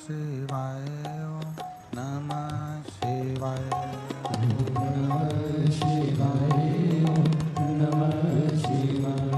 शिवाय ओम नमः शिवाय शिवाय ओम नमः शिवाय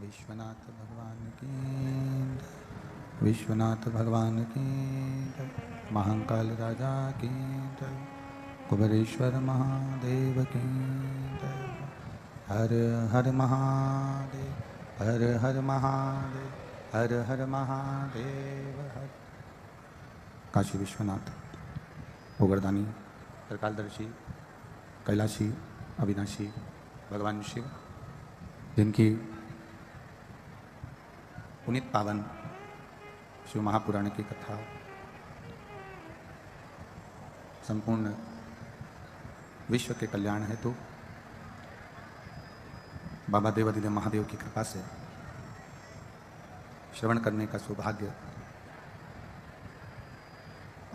विश्वनाथ भगवान की विश्वनाथ भगवान की महाकाल राजा की कुबेरेश्वर महादेव की हर हर महादेव हर हर महादेव हर हर महादेव हर। काशी विश्वनाथ भोगरदानी त्रिकालदर्शी कैलाशी अविनाशी भगवान शिव जिनकी पुनीत पावन शिव महापुराण की कथा संपूर्ण विश्व के कल्याण हेतु बाबा देवादिदेव महादेव की कृपा से श्रवण करने का सौभाग्य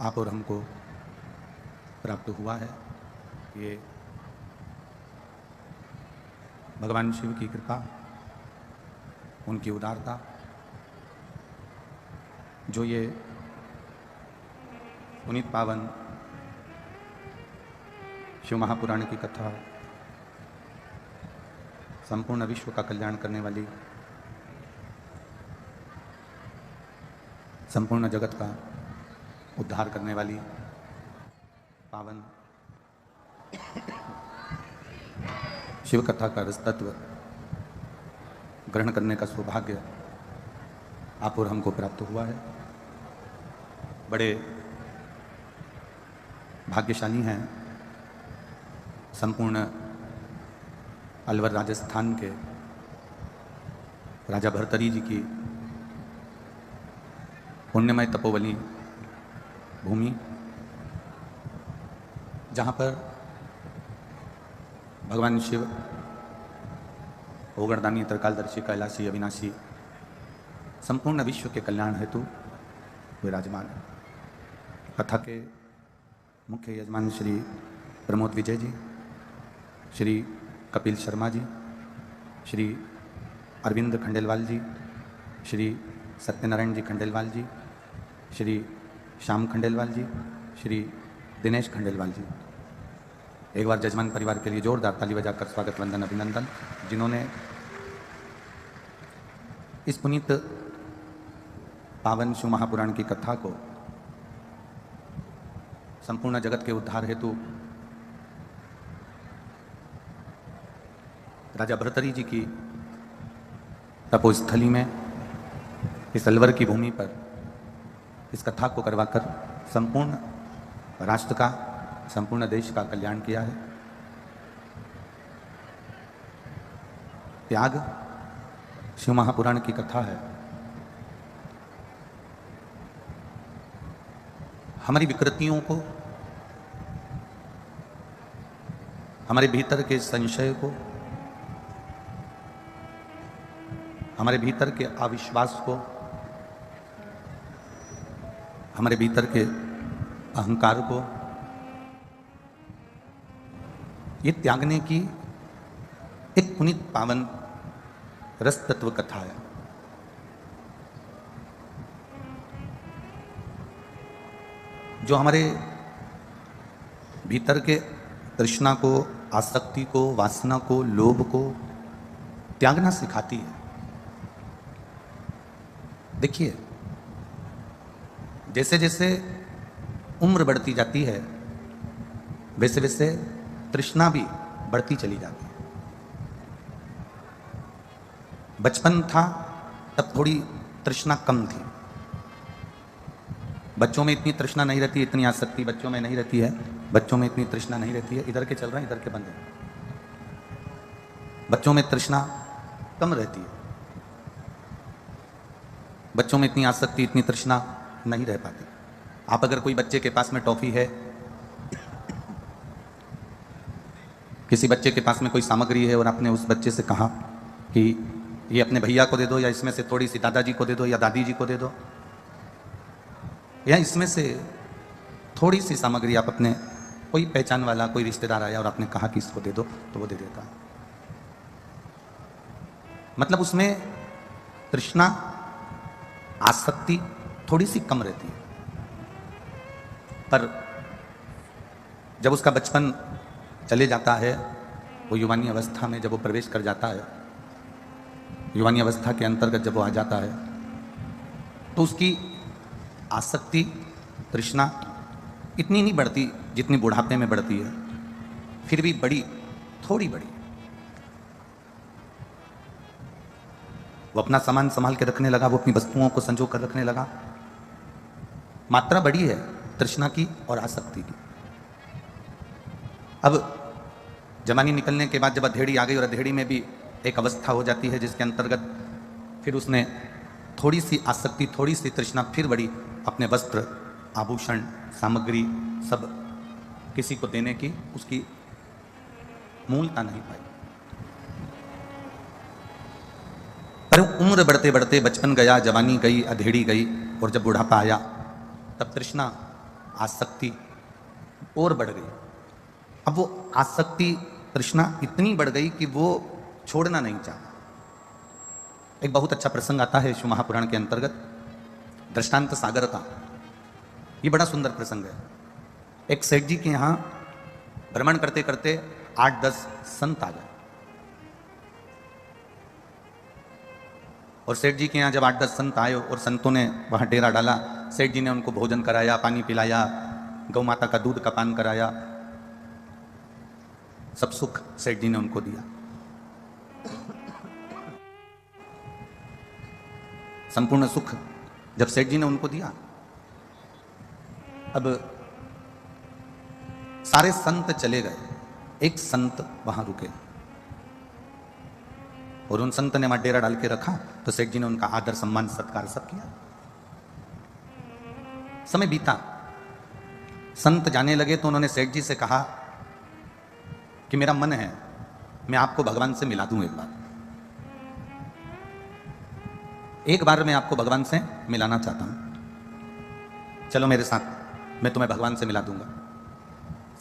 आप और हमको प्राप्त हुआ है। ये भगवान शिव की कृपा, उनकी उदारता, जो ये पुनीत पावन शिव महापुराण की कथा संपूर्ण विश्व का कल्याण करने वाली, संपूर्ण जगत का उद्धार करने वाली पावन शिव कथा का रस तत्व ग्रहण करने का सौभाग्य आप और हमको प्राप्त हुआ है। बड़े भाग्यशाली हैं संपूर्ण अलवर राजस्थान के राजा भरतरी जी की पुण्यमय तपोवली भूमि, जहाँ पर भगवान शिव भोगरदानी त्रिकालदर्शी कैलाशी अविनाशी संपूर्ण विश्व के कल्याण हेतु विराजमान है। कथा के मुख्य यजमान श्री प्रमोद विजय जी, श्री कपिल शर्मा जी, श्री अरविंद खंडेलवाल जी, श्री सत्यनारायण जी खंडेलवाल जी, श्री श्याम खंडेलवाल जी, श्री दिनेश खंडेलवाल जी। एक बार जजमान परिवार के लिए जोरदार ताली बजाकर स्वागत वंदन अभिनंदन, जिन्होंने इस पुनीत पावन शिव महापुराण की कथा को संपूर्ण जगत के उद्धार हेतु राजा भरतरी जी की तपोस्थली में इस अलवर की भूमि पर इस कथा को करवाकर संपूर्ण राष्ट्र का, संपूर्ण देश का कल्याण किया है। त्याग शिव महापुराण की कथा है। हमारी विकृतियों को, हमारे भीतर के संशय को, हमारे भीतर के अविश्वास को, हमारे भीतर के अहंकार को ये त्यागने की एक पुनीत पावन रस तत्व कथा है। जो हमारे भीतर के तृष्णा को आसक्ति को, वासना को, लोभ को त्यागना सिखाती है। देखिए, जैसे जैसे उम्र बढ़ती जाती है वैसे वैसे तृष्णा भी बढ़ती चली जाती है। बचपन था तब थोड़ी तृष्णा कम थी, बच्चों में इतनी तृष्णा नहीं रहती, इतनी आसक्ति बच्चों में नहीं रहती है, बच्चों में इतनी तृष्णा नहीं रहती है। इधर के चल रहे हैं, इधर के बंद हैं। बच्चों में तृष्णा कम रहती है, बच्चों में इतनी आसक्ति, इतनी तृष्णा नहीं रह पाती। आप अगर कोई बच्चे के पास में टॉफी है, किसी बच्चे के पास में कोई सामग्री है और आपने उस बच्चे से कहा कि ये अपने भैया को दे दो, या इसमें से थोड़ी सी दादाजी को दे दो, या दादी जी को दे दो, या इसमें से थोड़ी सी सामग्री आप अपने कोई पहचान वाला कोई रिश्तेदार आया और आपने कहा कि इसको दे दो, तो वो दे देता है। मतलब उसमें तृष्णा, आसक्ति थोड़ी सी कम रहती है। पर जब उसका बचपन चले जाता है, वो युवानी अवस्था में जब वो प्रवेश कर जाता है, युवानी अवस्था के अंतर्गत जब वो आ जाता है, तो उसकी आसक्ति, तृष्णा इतनी नहीं बढ़ती जितनी बुढ़ापे में बढ़ती है, फिर भी बड़ी, थोड़ी बड़ी। वो अपना सामान संभाल के रखने लगा, वो अपनी वस्तुओं को संजो कर रखने लगा। मात्रा बड़ी है तृष्णा की और आसक्ति की। अब जवानी निकलने के बाद जब अधेड़ी आ गई, और अधेड़ी में भी एक अवस्था हो जाती है जिसके अंतर्गत फिर उसने थोड़ी सी आसक्ति, थोड़ी सी तृष्णा फिर बड़ी, अपने वस्त्र, आभूषण, सामग्री सब किसी को देने की उसकी मूलता नहीं पाई। पर उम्र बढ़ते बढ़ते बचपन गया, जवानी गई, अधेड़ी गई, और जब बुढ़ापा आया तब तृष्णा, आसक्ति और बढ़ गई। अब वो आसक्ति, तृष्णा इतनी बढ़ गई कि वो छोड़ना नहीं चाहता। एक बहुत अच्छा प्रसंग आता है शिव महापुराण के अंतर्गत, दृष्टांत सागर का। ये बड़ा सुंदर प्रसंग है। एक सेठ जी के यहाँ भ्रमण करते करते 8-10 संत आ गए, और सेठ जी के यहाँ जब 8-10 संत आए और संतों ने वहाँ डेरा डाला, सेठ जी ने उनको भोजन कराया, पानी पिलाया, गौ माता का दूध का पान कराया, सब सुख सेठ जी ने उनको दिया। संपूर्ण सुख जब सेठ जी ने उनको दिया, अब सारे संत चले गए, एक संत वहां रुके, और उन संत ने वहां डेरा डाल के रखा। तो सेठ जी ने उनका आदर, सम्मान, सत्कार सब किया। समय बीता, संत जाने लगे, तो उन्होंने सेठ जी से कहा कि मेरा मन है मैं आपको भगवान से मिला दूं, एक बार मैं आपको भगवान से मिलाना चाहता हूं, चलो मेरे साथ, मैं तुम्हें भगवान से मिला दूंगा।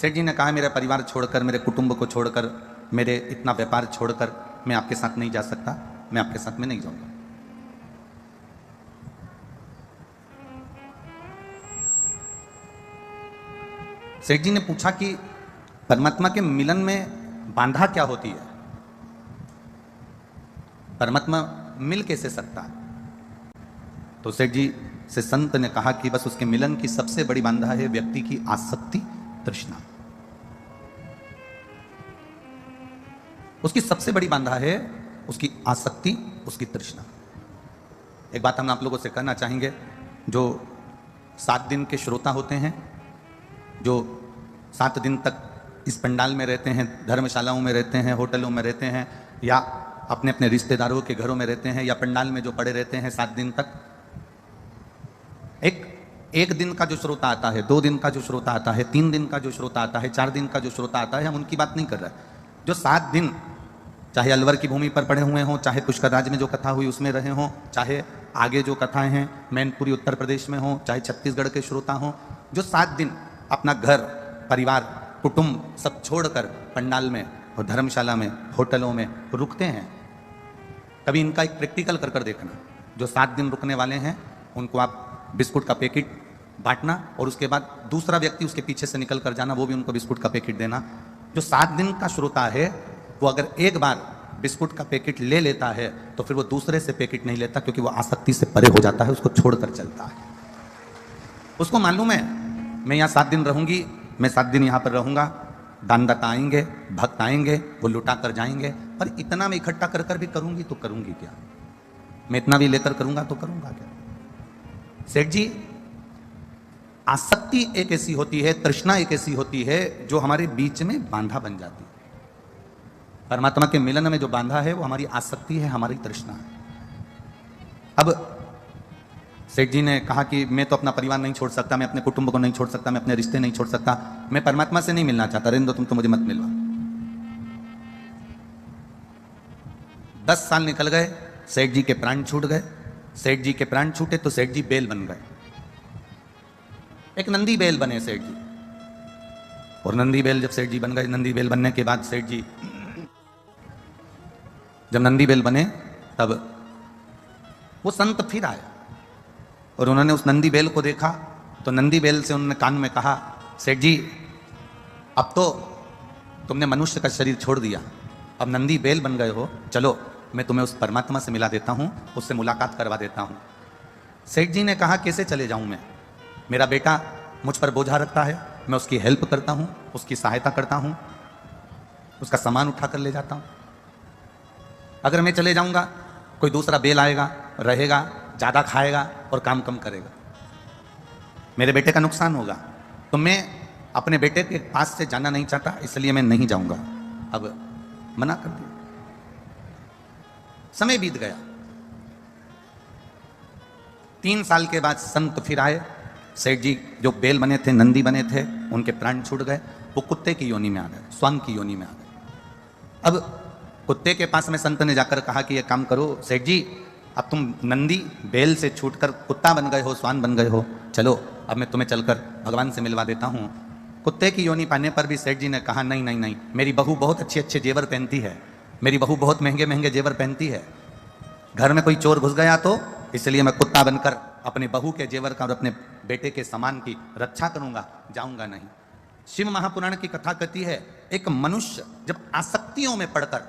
सेठ जी ने कहा, मेरा परिवार छोड़कर, मेरे कुटुंब को छोड़कर, मेरे इतना व्यापार छोड़कर मैं आपके साथ नहीं जा सकता, मैं आपके साथ में नहीं जाऊंगा। सेठ जी ने पूछा कि परमात्मा के मिलन में बांधा क्या होती है, परमात्मा मिल कैसे सकता है? तो सेठ जी से संत ने कहा कि बस उसके मिलन की सबसे बड़ी बांधा है व्यक्ति की आसक्ति, तृष्णा। उसकी सबसे बड़ी बांधा है उसकी आसक्ति, उसकी तृष्णा। एक बात हम आप लोगों से कहना चाहेंगे, जो 7 दिन के श्रोता होते हैं, जो 7 दिन तक इस पंडाल में रहते हैं, धर्मशालाओं में रहते हैं, होटलों में रहते हैं, या अपने अपने रिश्तेदारों के घरों में रहते हैं, या पंडाल में जो पड़े रहते हैं 7 दिन तक, एक दिन का जो श्रोता आता है, 2 दिन का जो श्रोता आता है, 3 दिन का जो श्रोता आता है, 4 दिन का जो श्रोता आता है, हम उनकी बात नहीं कर रहे। जो 7 दिन, चाहे अलवर की भूमि पर पड़े हुए हों, चाहे पुष्कर राज में जो कथा हुई उसमें रहे हों, चाहे आगे जो कथाएं हैं मैनपुरी उत्तर प्रदेश में हों, चाहे छत्तीसगढ़ के श्रोता हों, जो 7 दिन अपना घर, परिवार, कुटुंब सब छोड़कर पंडाल में और धर्मशाला में, होटलों में रुकते हैं, कभी इनका एक प्रैक्टिकल कर देखना। जो 7 दिन रुकने वाले हैं उनको आप बिस्कुट का पैकेट बांटना, और उसके बाद दूसरा व्यक्ति उसके पीछे से निकल कर जाना, वो भी उनको बिस्कुट का पैकेट देना। जो 7 दिन का श्रोता है वो अगर एक बार बिस्कुट का पैकेट ले लेता है तो फिर वो दूसरे से पैकेट नहीं लेता, क्योंकि वो आसक्ति से परे हो जाता है, उसको छोड़कर चलता है। उसको मालूम है मैं यहाँ 7 दिन रहूंगी, मैं 7 दिन यहाँ पर रहूंगा, दानदाता आएंगे, भक्त आएंगे, वो लुटा कर जाएंगे, पर इतना मैं इकट्ठा कर कर भी करूंगी तो करूंगी क्या, मैं इतना भी लेकर करूंगा तो करूंगा क्या। सेठ जी, आसक्ति एक ऐसी होती है, तृष्णा एक ऐसी होती है जो हमारे बीच में बांधा बन जाती है। परमात्मा के मिलन में जो बांधा है वो हमारी आसक्ति है, हमारी तृष्णा है। अब सेठ जी ने कहा कि मैं तो अपना परिवार नहीं छोड़ सकता, मैं अपने कुटुंब को नहीं छोड़ सकता, मैं अपने रिश्ते नहीं छोड़ सकता, मैं परमात्मा से नहीं मिलना चाहता, रहने दो, तुम तो मुझे मत मिलवा। 10 साल निकल गए, सेठ जी के प्राण छूट गए। सेठ जी के प्राण छूटे तो सेठ जी बेल बन गए, एक नंदी बेल बने सेठ जी। और नंदी बेल जब सेठ जी बन गए, नंदी बेल बनने के बाद सेठ जी जब नंदी बेल बने तब वो संत फिर आए और उन्होंने उस नंदी बेल को देखा तो नंदी बेल से उन्होंने कान में कहा, सेठ जी अब तो तुमने मनुष्य का शरीर छोड़ दिया, अब नंदी बेल बन गए हो, चलो मैं तुम्हें उस परमात्मा से मिला देता हूं, उससे मुलाकात करवा देता हूं। सेठ जी ने कहा, कैसे चले जाऊं मैं, मेरा बेटा मुझ पर बोझा रखता है, मैं उसकी हेल्प करता हूं, उसकी सहायता करता हूं, उसका सामान उठा कर ले जाता हूं। अगर मैं चले जाऊंगा कोई दूसरा बेल आएगा, रहेगा, ज्यादा खाएगा और काम कम करेगा, मेरे बेटे का नुकसान होगा, तो मैं अपने बेटे के पास से जाना नहीं चाहता, इसलिए मैं नहीं जाऊंगा। अब मना कर दिया। समय बीत गया, 3 साल के बाद संत फिर आए। सेठ जी जो बेल बने थे, नंदी बने थे, उनके प्राण छूट गए, वो कुत्ते की योनि में आ गए, स्वांग की योनि में आ गए। अब कुत्ते के पास में संत ने जाकर कहा कि ये काम करो सेठ जी, अब तुम नंदी बेल से छूटकर कुत्ता बन गए हो, स्वान बन गए हो, चलो अब मैं तुम्हें चलकर भगवान से मिलवा देता हूं। कुत्ते की योनि पाने पर भी सेठ जी ने कहा, नहीं नहीं नहीं, मेरी बहू बहुत अच्छे अच्छे जेवर पहनती है, मेरी बहू बहुत महंगे महंगे जेवर पहनती है, घर में कोई चोर घुस गया तो इसलिए मैं कुत्ता बनकर अपने बहू के जेवर का और अपने बेटे के सामान की रक्षा करूंगा, जाऊंगा नहीं। शिव महापुराण की कथा कहती है, एक मनुष्य जब आसक्तियों में पड़कर,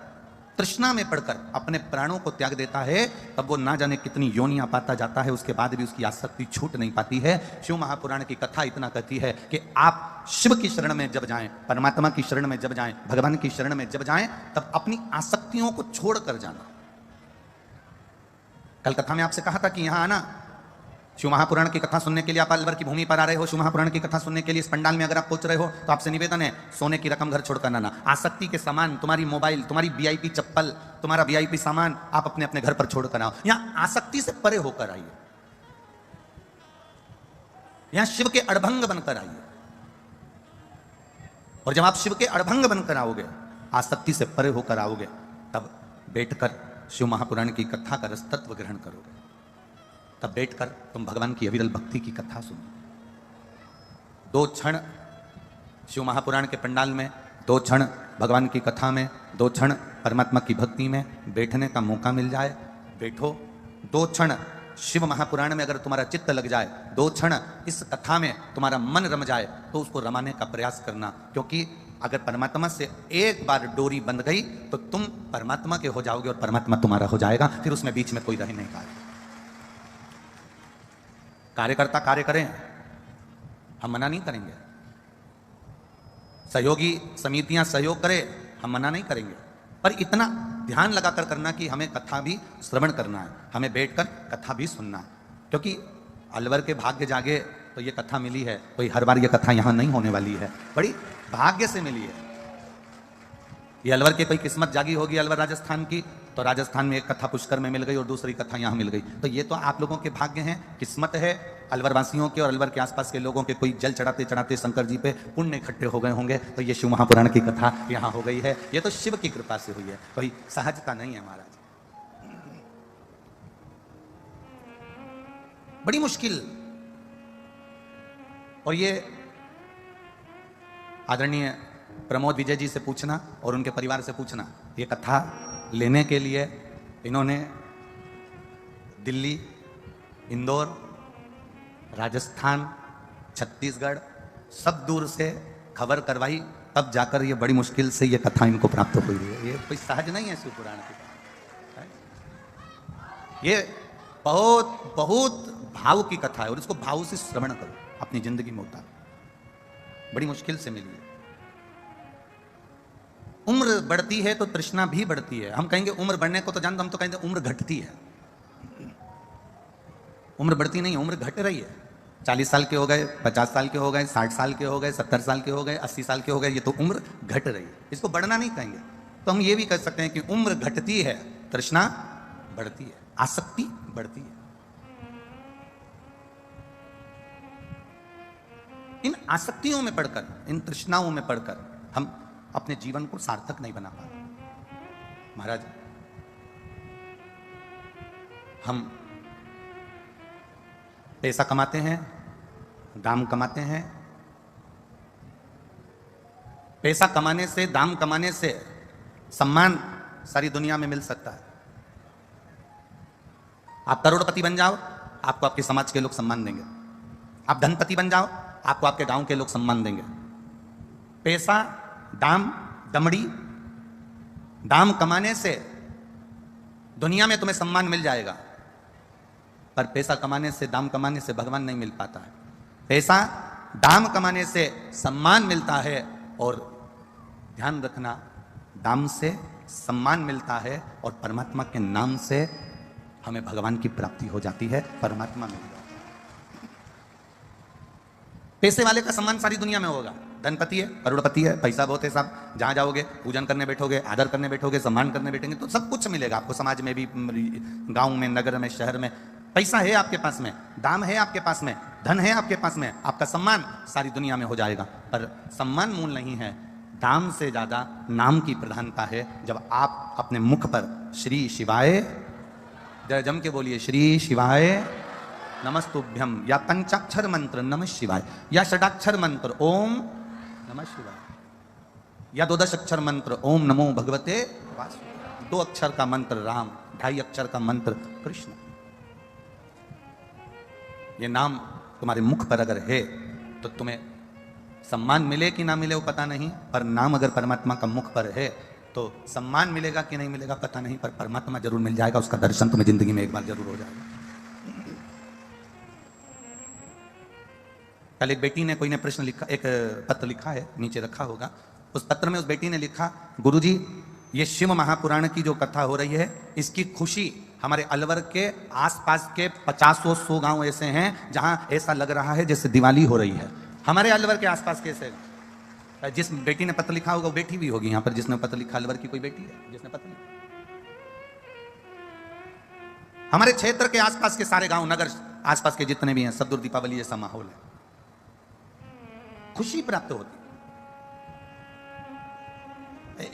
तृष्णा में पड़कर अपने प्राणों को त्याग देता है, तब वो ना जाने कितनी योनियां पाता जाता है, उसके बाद भी उसकी आसक्ति छूट नहीं पाती है। शिव महापुराण की कथा इतना कहती है कि आप शिव की शरण में जब जाएं, परमात्मा की शरण में जब जाएं, भगवान की शरण में जब जाएं, तब अपनी आसक्तियों को छोड़कर जाना। कल कथा में आपसे कहा था कि यहां आना, शिव महापुराण की कथा सुनने के लिए आप अलवर की भूमि पर आ रहे हो, शिव महापुराण की कथा सुनने के लिए इस पंडाल में अगर आप पहुंच रहे हो तो आपसे निवेदन है, सोने की रकम घर छोड़कर ना, आसक्ति के सामान, तुम्हारी मोबाइल, तुम्हारी वीआईपी चप्पल, तुम्हारा वीआईपी सामान आप अपने अपने घर पर छोड़कर आओ। यहां आसक्ति से परे होकर आइए, यहां शिव के अड़भंग बनकर आइए। और जब आप शिव के अड़भंग बनकर आओगे, आसक्ति से परे होकर आओगे, तब बैठकर शिव महापुराण की कथा का रस तत्व ग्रहण करोगे, तब बैठकर तुम भगवान की अविरल भक्ति की कथा सुनो। 2 क्षण शिव महापुराण के पंडाल में, 2 क्षण भगवान की कथा में, 2 क्षण परमात्मा की भक्ति में बैठने का मौका मिल जाए, बैठो। 2 क्षण शिव महापुराण में अगर तुम्हारा चित्त लग जाए, 2 क्षण इस कथा में तुम्हारा मन रम जाए, तो उसको रमाने का प्रयास करना, क्योंकि अगर परमात्मा से एक बार डोरी बंध गई तो तुम परमात्मा के हो जाओगे और परमात्मा तुम्हारा हो जाएगा, फिर उसमें बीच में कोई रह नहीं पाएगा। कार्यकर्ता कार्य करें, हम मना नहीं करेंगे, सहयोगी समितियां सहयोग करें, हम मना नहीं करेंगे, पर इतना ध्यान लगाकर करना कि हमें कथा भी श्रवण करना है, हमें बैठकर कथा भी सुनना है। क्योंकि अलवर के भाग्य जागे तो ये कथा मिली है, कोई हर बार ये कथा यहां नहीं होने वाली है, बड़ी भाग्य से मिली है। ये अलवर की कोई किस्मत जागी होगी अलवर राजस्थान की, तो राजस्थान में एक कथा पुष्कर में मिल गई और दूसरी कथा यहां मिल गई, तो ये तो आप लोगों के भाग्य हैं, किस्मत है अलवर वासियों के और अलवर के आसपास के लोगों के। कोई जल चढ़ाते चढ़ाते शंकर जी पे पुण्य इकट्ठे हो गए होंगे, तो ये शिव महापुराण की कथा यहां हो गई है। ये तो शिव की कृपा से हुई है, कोई सहजता नहीं है महाराज। बड़ी मुश्किल। और ये आदरणीय प्रमोद विजय जी से पूछना और उनके परिवार से पूछना, ये कथा लेने के लिए इन्होंने दिल्ली, इंदौर, राजस्थान, छत्तीसगढ़ सब दूर से खबर करवाई, तब जाकर ये बड़ी मुश्किल से ये कथा इनको प्राप्त हुई है। ये कोई सहज नहीं है शिव पुराण की। ये बहुत बहुत भाव की कथा है और इसको भाव से श्रवण करो, अपनी जिंदगी में उतारो। बड़ी मुश्किल से मिली है। उम्र बढ़ती है तो तृष्णा भी बढ़ती है। हम कहेंगे उम्र बढ़ने को तो जानते, हम तो कहेंगे उम्र घटती है। उम्र बढ़ती नहीं है, उम्र घट रही है। 40 साल के हो गए, 50 साल के हो गए, 60 साल के हो गए, 70 साल के हो गए, 80 साल के हो गए, ये तो उम्र घट रही है। इसको बढ़ना नहीं कहेंगे। तो हम ये भी कह सकते हैं कि उम्र घटती है, तृष्णा बढ़ती है, आसक्ति बढ़ती है। इन आसक्तियों में पढ़कर, इन तृष्णाओं में पढ़कर हम अपने जीवन को सार्थक नहीं बना पाते। महाराज, हम पैसा कमाते हैं, दाम कमाते हैं। पैसा कमाने से, दाम कमाने से सम्मान सारी दुनिया में मिल सकता है। आप करोड़पति बन जाओ, आपको आपके समाज के लोग सम्मान देंगे। आप धनपति बन जाओ, आपको आपके गांव के लोग सम्मान देंगे। पैसा, दाम, दमड़ी, दाम कमाने से दुनिया में तुम्हें सम्मान मिल जाएगा, पर पैसा कमाने से, दाम कमाने से भगवान नहीं मिल पाता है। पैसा, दाम कमाने से सम्मान मिलता है, और ध्यान रखना, दाम से सम्मान मिलता है और परमात्मा के नाम से हमें भगवान की प्राप्ति हो जाती है, परमात्मा मिल जाता है। पैसे वाले का सम्मान सारी दुनिया में होगा। धनपति है, करोड़पति है, पैसा बहुत है साहब, जहां जाओगे पूजन करने बैठोगे, आदर करने बैठोगे, सम्मान करने बैठेंगे तो सब कुछ मिलेगा आपको, समाज में भी, गांव में, नगर में, शहर में। पैसा है आपके पास में, दाम है आपके पास में, धन है आपके पास में, आपका सम्मान सारी दुनिया में हो जाएगा। पर सम्मान मूल नहीं है, दाम से ज्यादा नाम की प्रधानता है। जब आप अपने मुख पर श्री शिवाय, जय जम के बोलिए, श्री शिवाय नमस्तुभ्यम, या पंचाक्षर मंत्र नमः शिवाय, या षडाक्षर मंत्र ओम नमः शिवाय, या 12 अक्षर मंत्र ओम नमो भगवते वासुदेवाय, 2 अक्षर का मंत्र राम, 2.5 अक्षर का मंत्र कृष्ण। ये नाम तुम्हारे मुख पर अगर है तो तुम्हें सम्मान मिले कि ना मिले वो पता नहीं, पर नाम अगर परमात्मा का मुख पर है तो सम्मान मिलेगा कि नहीं मिलेगा पता नहीं, पर परमात्मा जरूर मिल जाएगा। उसका दर्शन तुम्हें जिंदगी में एक बार जरूर हो जाएगा। कल एक बेटी ने, कोई ने प्रश्न लिखा, एक पत्र लिखा है, नीचे रखा होगा। उस पत्र में उस बेटी ने लिखा, गुरुजी ये शिव महापुराण की जो कथा हो रही है, इसकी खुशी हमारे अलवर के आसपास के 50-100 गांव ऐसे हैं जहां ऐसा लग रहा है जैसे दिवाली हो रही है। हमारे अलवर के आसपास कैसे? जिस बेटी ने पत्र लिखा होगा वो बेटी भी होगी यहाँ पर, जिसने पत्र लिखा अलवर की कोई बेटी है जिसने पत्र लिखा। हमारे क्षेत्र के आसपास के सारे गांव, नगर आसपास के जितने भी हैं, सब दूर दीपावली जैसा माहौल है, खुशी प्राप्त होती।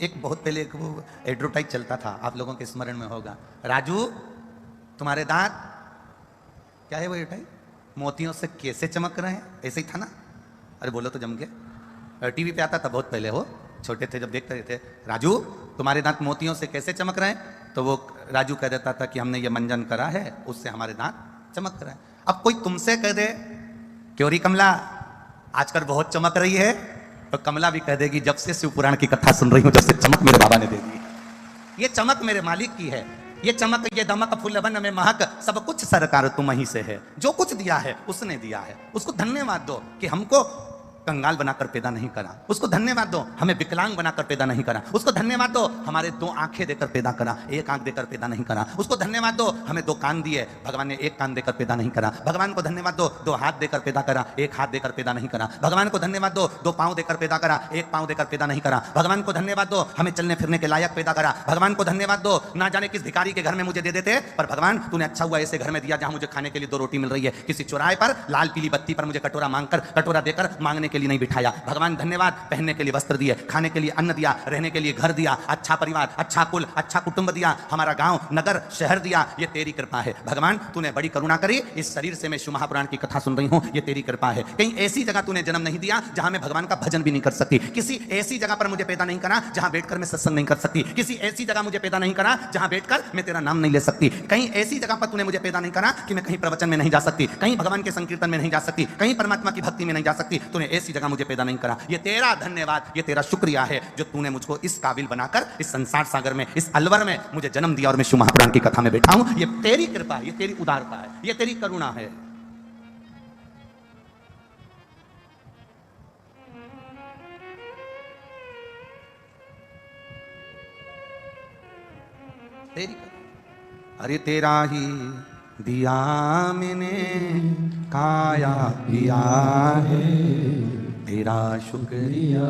एक बहुत पहले एक वो एडवर्टाइज चलता था, आप लोगों के स्मरण में होगा, राजू तुम्हारे दांत क्या है वो एडवर्टाइज, मोतियों से कैसे चमक रहे हैं, ऐसे ही था ना? अरे बोलो तो जम के, टीवी पे आता था बहुत पहले, हो छोटे थे जब देखते थे, राजू तुम्हारे दांत मोतियों से कैसे चमक रहे हैं, तो वो राजू कह देता था कि हमने ये मंजन करा है, उससे हमारे दांत चमक रहे हैं। अब कोई तुमसे कह दे क्यों री कमला आजकल बहुत चमक रही है, तो कमला भी कह देगी जब से शिव पुराण की कथा सुन रही हूं, जब से चमक मेरे बाबा ने दे दी। ये चमक मेरे मालिक की है, ये चमक, ये दमक, फूलवन में महक, सब कुछ सरकार तुम ही से है। जो कुछ दिया है उसने दिया है, उसको धन्यवाद दो कि हमको कंगाल बनाकर पैदा नहीं करा, उसको धन्यवाद दो हमें विकलांग बनाकर पैदा नहीं करा, उसको धन्यवाद दो हमारे 2 आंखें देकर पैदा करा, 1 आंख देकर पैदा नहीं करा, उसको धन्यवाद दो हमें 2 कान दिए, भगवान ने 1 कान देकर पैदा नहीं करा, भगवान को धन्यवाद दो 2 हाथ देकर पैदा करा, 1 हाथ देकर पैदा नहीं करा, भगवान को धन्यवाद दो 2 पांव देकर पैदा करा, 1 पांव देकर पैदा नहीं करा, भगवान को धन्यवाद दो हमें चलने फिरने के लायक पैदा करा, भगवान को धन्यवाद दो ना जाने किस भिखारी के घर में मुझे दे देते, पर भगवान तूने अच्छा हुआ ऐसे घर में दिया जहां मुझे खाने के लिए 2 रोटी मिल रही है, किसी चौराहे पर लाल पीली बत्ती पर मुझे कटोरा मांगकर, कटोरा देकर मांगने के लिए नहीं बिठाया। भगवान धन्यवाद, पहनने के लिए वस्त्र दिए, खाने के लिए अन्न दिया, रहने के लिए घर दिया, अच्छा परिवार, अच्छा कुल, अच्छा कुटुंब दिया, हमारा गांव, नगर, शहर दिया, ये तेरी कृपा है। भगवान तूने बड़ी करुणा करी, इस शरीर से मैं शिव महापुराण की कथा सुन रही हूं, ये तेरी कृपा है। कहीं ऐसी जगह तूने जन्म नहीं दिया जहां मैं भगवान का भजन भी नहीं कर सकती, किसी ऐसी जगह पर मुझे पैदा नहीं करा जहां बैठकर मैं सत्संग नहीं कर सकती, किसी ऐसी जगह मुझे पैदा नहीं करा जहां बैठकर मैं तेरा नाम नहीं ले सकती, कहीं ऐसी जगह पर तूने मुझे पैदा नहीं करा कि मैं कहीं प्रवचन में नहीं जा सकती, कहीं भगवान के संकीर्तन में नहीं जा सकती, कहीं परमात्मा की भक्ति में नहीं जा सकती। तूने जैसी जगह मुझे पैदा नहीं करा। ये तेरा धन्यवाद, ये तेरा शुक्रिया है जो तूने मुझको इस काबिल बनाकर इस संसार सागर में, इस अलवर में मुझे जन्म दिया और मैं शिव महापुराण की कथा में बैठा हूं। ये तेरी कृपा है, ये तेरी उदारता है, ये तेरी करुणा है। तेरी अरे तेरा ही दिया मैंने खाया पिया है, तेरा शुक्रिया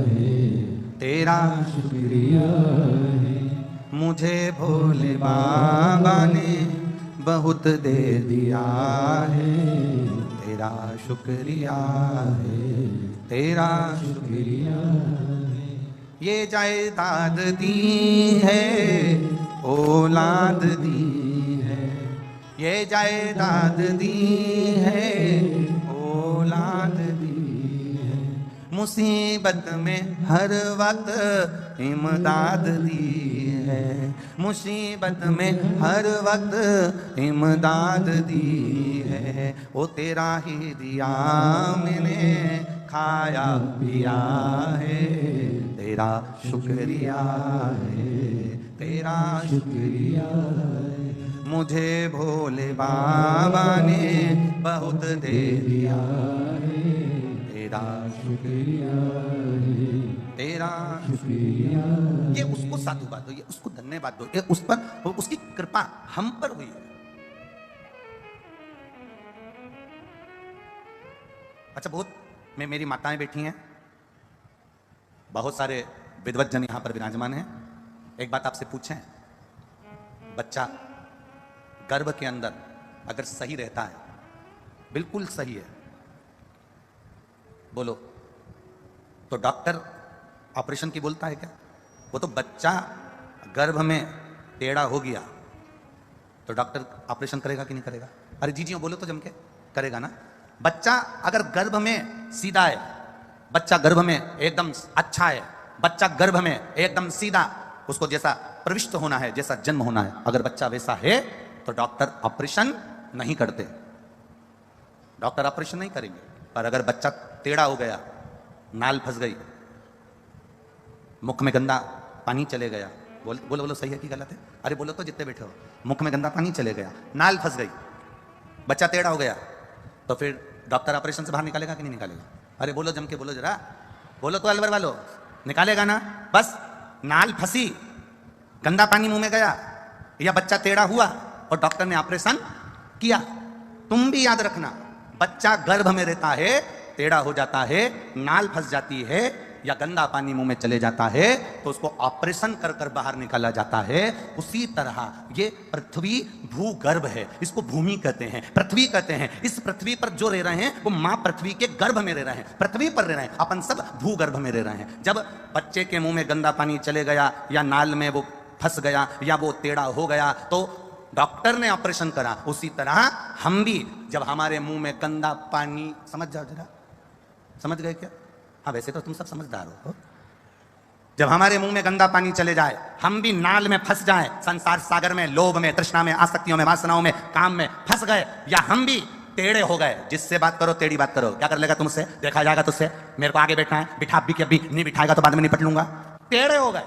है, तेरा शुक्रिया है। मुझे भोले बाबा ने बहुत दे दिया है, तेरा शुक्रिया है, तेरा शुक्रिया है। ये जायदाद दी है, औलाद दी है, ये जायदाद दी है, औलाद दी है, मुसीबत में हर वक्त इमदाद दी है, मुसीबत में हर वक्त इमदाद दी है। वो तेरा ही दिया मैंने खाया पिया है, तेरा शुक्रिया है, तेरा शुक्रिया है। मुझे भोले बाबा ने बहुत दे दिया है, तेरा शुक्रिया है, तेरा शुक्रिया। ये उसको साधुवाद दो, ये उसको धन्यवाद दो, ये उस पर उसकी कृपा हम पर हुई है। अच्छा, बहुत में मेरी माताएं बैठी हैं, बहुत सारे विद्वत जन यहां पर विराजमान हैं। एक बात आपसे पूछें, बच्चा गर्भ के अंदर अगर सही रहता है, बिल्कुल सही है, बोलो तो डॉक्टर ऑपरेशन की बोलता है क्या? वो तो बच्चा गर्भ में टेढ़ा हो गया तो डॉक्टर ऑपरेशन करेगा कि नहीं करेगा? अरे जी बोलो तो जम के करेगा ना। बच्चा अगर गर्भ में सीधा है, बच्चा गर्भ में एकदम अच्छा है, बच्चा गर्भ में एकदम सीधा, उसको जैसा प्रविष्ट होना है, जैसा जन्म होना है, अगर बच्चा वैसा है तो डॉक्टर ऑपरेशन नहीं करते, डॉक्टर ऑपरेशन नहीं करेंगे। पर अगर बच्चा टेढ़ा हो गया, नाल फंस गई, मुख में गंदा पानी चले गया, बोलो बोलो सही है कि गलत है? अरे बोलो तो जितने बैठे हो, मुख में गंदा पानी चले गया, नाल फंस गई, बच्चा टेढ़ा हो गया, तो फिर डॉक्टर ऑपरेशन से बाहर निकालेगा कि नहीं निकालेगा? अरे बोलो जम के बोलो जरा, बोलो तो अलवर वालों, निकालेगा ना? बस नाल फंसी, गंदा पानी मुंह में गया, या बच्चा टेढ़ा हुआ और डॉक्टर ने ऑपरेशन किया। तुम भी याद रखना, बच्चा गर्भ में रहता है, टेढ़ा हो जाता है, नाल फंस जाती है, या गंदा पानी मुंह में चले जाता है, तो उसको ऑपरेशन कर कर बाहर निकाला जाता है। उसी तरह ये पृथ्वी भूगर्भ है, इसको भूमि कहते हैं, पृथ्वी कहते हैं। इस पृथ्वी पर जो रह रहे हैं वो मां पृथ्वी के गर्भ में रह रहे हैं, पृथ्वी पर रह रहे हैं, अपन सब भूगर्भ में रह रहे हैं। जब बच्चे के मुंह में गंदा पानी चले गया, या नाल में वो फंस गया, या वो टेढ़ा हो गया, तो डॉक्टर ने ऑपरेशन करा। उसी तरह हम भी जब हमारे मुंह में गंदा पानी, समझ जाओ जरा, समझ गए क्या? हाँ, वैसे तो तुम सब समझदार हो। जब हमारे मुंह में गंदा पानी चले जाए, हम भी नाल में फंस जाए, संसार सागर में, लोभ में, तृष्णा में, आसक्तियों में, वासनाओं में, काम में फंस गए, या हम भी टेढ़े हो गए, जिससे बात करो टेढ़ी बात करो, क्या कर लेगा तुमसे? देखा जाएगा तुझसे, मेरे को आगे बैठना है, बिठा भी कि अभी नहीं बिठाएगा तो बाद में निपट लूंगा। टेढ़े हो गए,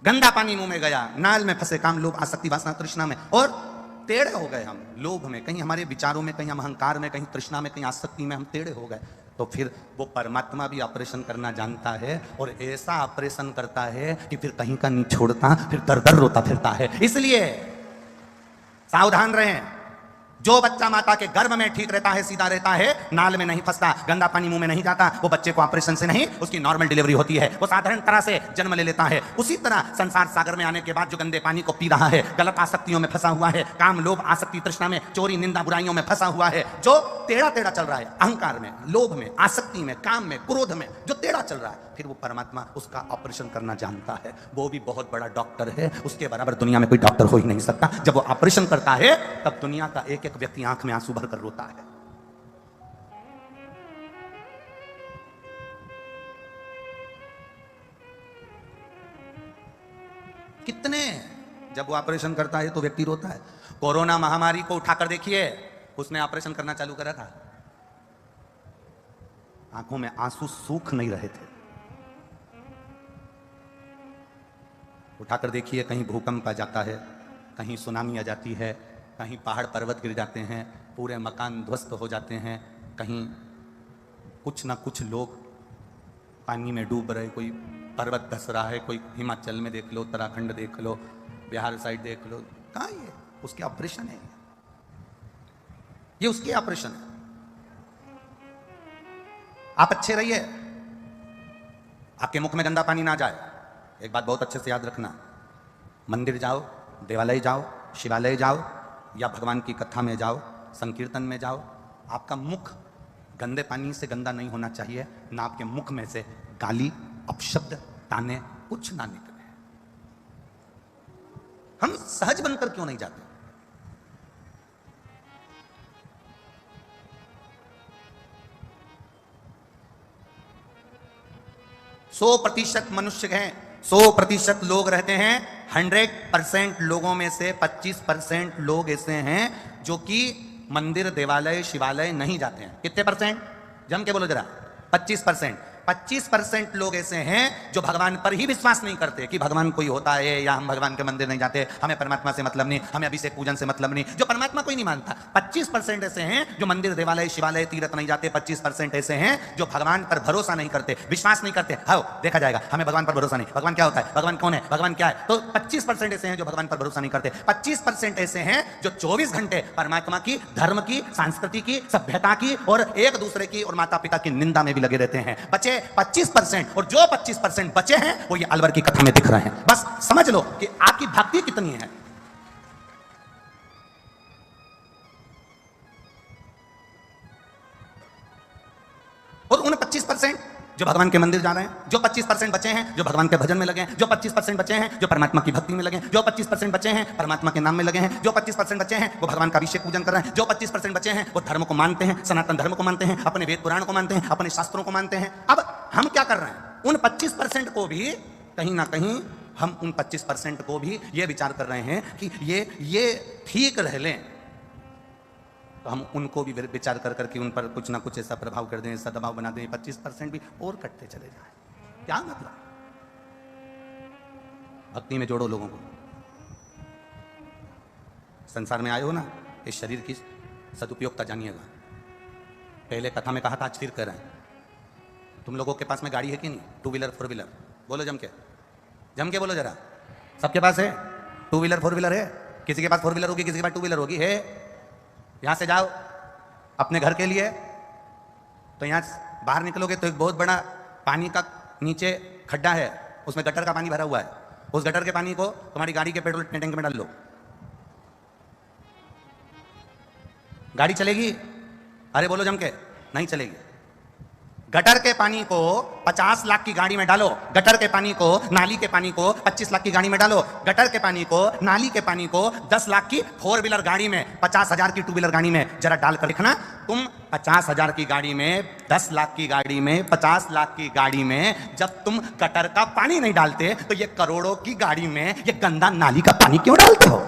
गंदा पानी मुंह में गया, नाल में फंसे, काम, लोभ, आसक्ति, वासना, तृष्णा में, और टेढ़े हो गए हम। लोभ में, कहीं हमारे विचारों में, कहीं हम अहंकार में, कहीं तृष्णा में, कहीं आसक्ति में हम टेढ़े हो गए। तो फिर वो परमात्मा भी ऑपरेशन करना जानता है, और ऐसा ऑपरेशन करता है कि फिर कहीं का नहीं छोड़ता, फिर दर दर रोता फिरता है। इसलिए सावधान रहें। जो बच्चा माता के गर्भ में ठीक रहता है, सीधा रहता है, नाल में नहीं फंसता, गंदा पानी मुंह में नहीं जाता, वो बच्चे को ऑपरेशन से नहीं, उसकी नॉर्मल डिलीवरी होती है, वो साधारण तरह से जन्म ले लेता है। उसी तरह संसार सागर में आने के बाद जो गंदे पानी को पी रहा है, गलत आसक्तियों में फंसा हुआ है, काम, लोभ, आसक्ति, तृष्णा में, चोरी, निंदा, बुराइयों में फंसा हुआ है, जो टेढ़ा टेढ़ा चल रहा है, अहंकार में, लोभ में, आसक्ति में, काम में, क्रोध में, जो टेढ़ा चल रहा है, फिर वो परमात्मा उसका ऑपरेशन करना जानता है। वो भी बहुत बड़ा डॉक्टर है, उसके बराबर दुनिया में कोई डॉक्टर हो ही नहीं सकता। जब वो ऑपरेशन करता है, तब दुनिया का एक एक व्यक्ति आंख में आंसू भरकर रोता है। कितने, जब वो ऑपरेशन करता है तो व्यक्ति रोता है। कोरोना महामारी को उठाकर देखिए, उसने ऑपरेशन करना चालू करा था, आंखों में आंसू सूख नहीं रहे थे। उठाकर देखिए, कहीं भूकंप आ जाता है, कहीं सुनामी आ जाती है, कहीं पहाड़ पर्वत गिर जाते हैं, पूरे मकान ध्वस्त हो जाते हैं, कहीं कुछ ना कुछ लोग पानी में डूब रहे, कोई पर्वत धस रहा है, कोई हिमाचल में देख लो, उत्तराखंड देख लो, बिहार साइड देख लो, कहाँ ये उसके ऑपरेशन है, ये उसके ऑपरेशन है। आप अच्छे रहिए, आपके मुख में गंदा पानी ना जाए। एक बात बहुत अच्छे से याद रखना, मंदिर जाओ, देवालय जाओ, शिवालय जाओ या भगवान की कथा में जाओ, संकीर्तन में जाओ, आपका मुख गंदे पानी से गंदा नहीं होना चाहिए, ना आपके मुख में से गाली, अपशब्द, ताने कुछ ना निकले। हम सहज बनकर क्यों नहीं जाते? 100% मनुष्य हैं, 100% लोग रहते हैं, 100% लोगों में से 25% लोग ऐसे हैं जो कि मंदिर, देवालय, शिवालय नहीं जाते हैं। कितने परसेंट? जम के बोलो जरा। 25%। 25% लोग ऐसे हैं जो भगवान पर ही विश्वास नहीं करते कि भगवान कोई होता है, या हम भगवान के मंदिर नहीं जाते, हमें परमात्मा से मतलब नहीं, हमें अभिषेक पूजन से मतलब नहीं, जो परमात्मा कोई नहीं मानता। 25% ऐसे हैं जो मंदिर, देवालय, शिवालय, तीर्थ नहीं जाते। 25% ऐसे हैं जो भगवान पर भरोसा नहीं करते, विश्वास नहीं करते। हाँ, देखा जाएगा, हमें भगवान पर भरोसा नहीं, भगवान क्या होता है, भगवान कौन है, भगवान क्या है। तो 25% ऐसे हैं जो भगवान पर भरोसा नहीं करते। 25% ऐसे हैं जो 24 घंटे परमात्मा की, धर्म की, संस्कृति की, सभ्यता की और एक दूसरे की और माता पिता की निंदा में भी लगे रहते हैं। बचे 25%, और जो 25% बचे हैं वो ये अलवर की कथा में दिख रहे हैं। बस समझ लो कि आपकी भक्ति कितनी है। और उन 25% जो भगवान के मंदिर जा रहे हैं, जो 25% बचे हैं जो भगवान के भजन में लगे हैं, जो 25% बचे हैं जो परमात्मा की भक्ति में लगे हैं, जो 25% बचे हैं परमात्मा के नाम में लगे हैं, जो 25% बचे हैं वो भगवान का अभिषेक पूजन कर रहे हैं, जो 25% बचे हैं वो धर्म को मानते हैं, सनातन धर्म को मानते हैं, अपने वेद पुराण को मानते हैं, अपने शास्त्रों को मानते हैं। अब हम क्या कर रहे हैं, उन 25% को भी कहीं ना कहीं, हम उन 25% को भी ये विचार कर रहे हैं कि ये ठीक रह लें, तो हम उनको भी विचार कर करके उन पर कुछ ना कुछ ऐसा प्रभाव कर दें, ऐसा दबाव बना दें, 25% भी और कटते चले जाएं। क्या मतलब? भक्ति में जोड़ो लोगों को। संसार में आए हो ना, इस शरीर की सदुपयोगता जानिएगा। पहले कथा में कहा था, आज फिर कह रहे हैं। तुम लोगों के पास में गाड़ी है कि नहीं? 2 व्हीलर 4 व्हीलर बोलो, जम के बोलो जरा। सबके पास है 2 व्हीलर 4 व्हीलर है? किसी के पास 4 व्हीलर होगी, किसी के पास 2 व्हीलर होगी। है? यहां से जाओ अपने घर के लिए, तो यहां बाहर निकलोगे तो एक बहुत बड़ा पानी का नीचे खड्डा है, उसमें गटर का पानी भरा हुआ है। उस गटर के पानी को तुम्हारी गाड़ी के पेट्रोल टैंक में डाल लो, गाड़ी चलेगी? अरे बोलो जम के, नहीं चलेगी। गटर के पानी को 50 लाख की गाड़ी में डालो, गटर के पानी को, नाली के पानी को 25 लाख की गाड़ी में डालो, गटर के पानी को, नाली के पानी को 10 लाख की 4 व्हीलर गाड़ी में, 50,000 की 2 व्हीलर गाड़ी में जरा डालकर देखना। तुम 50,000 की गाड़ी में, 10 लाख की गाड़ी में, 50 लाख की गाड़ी में जब तुम गटर का पानी नहीं डालते, तो ये करोड़ों की गाड़ी में ये गंदा नाली का पानी क्यों डालते हो?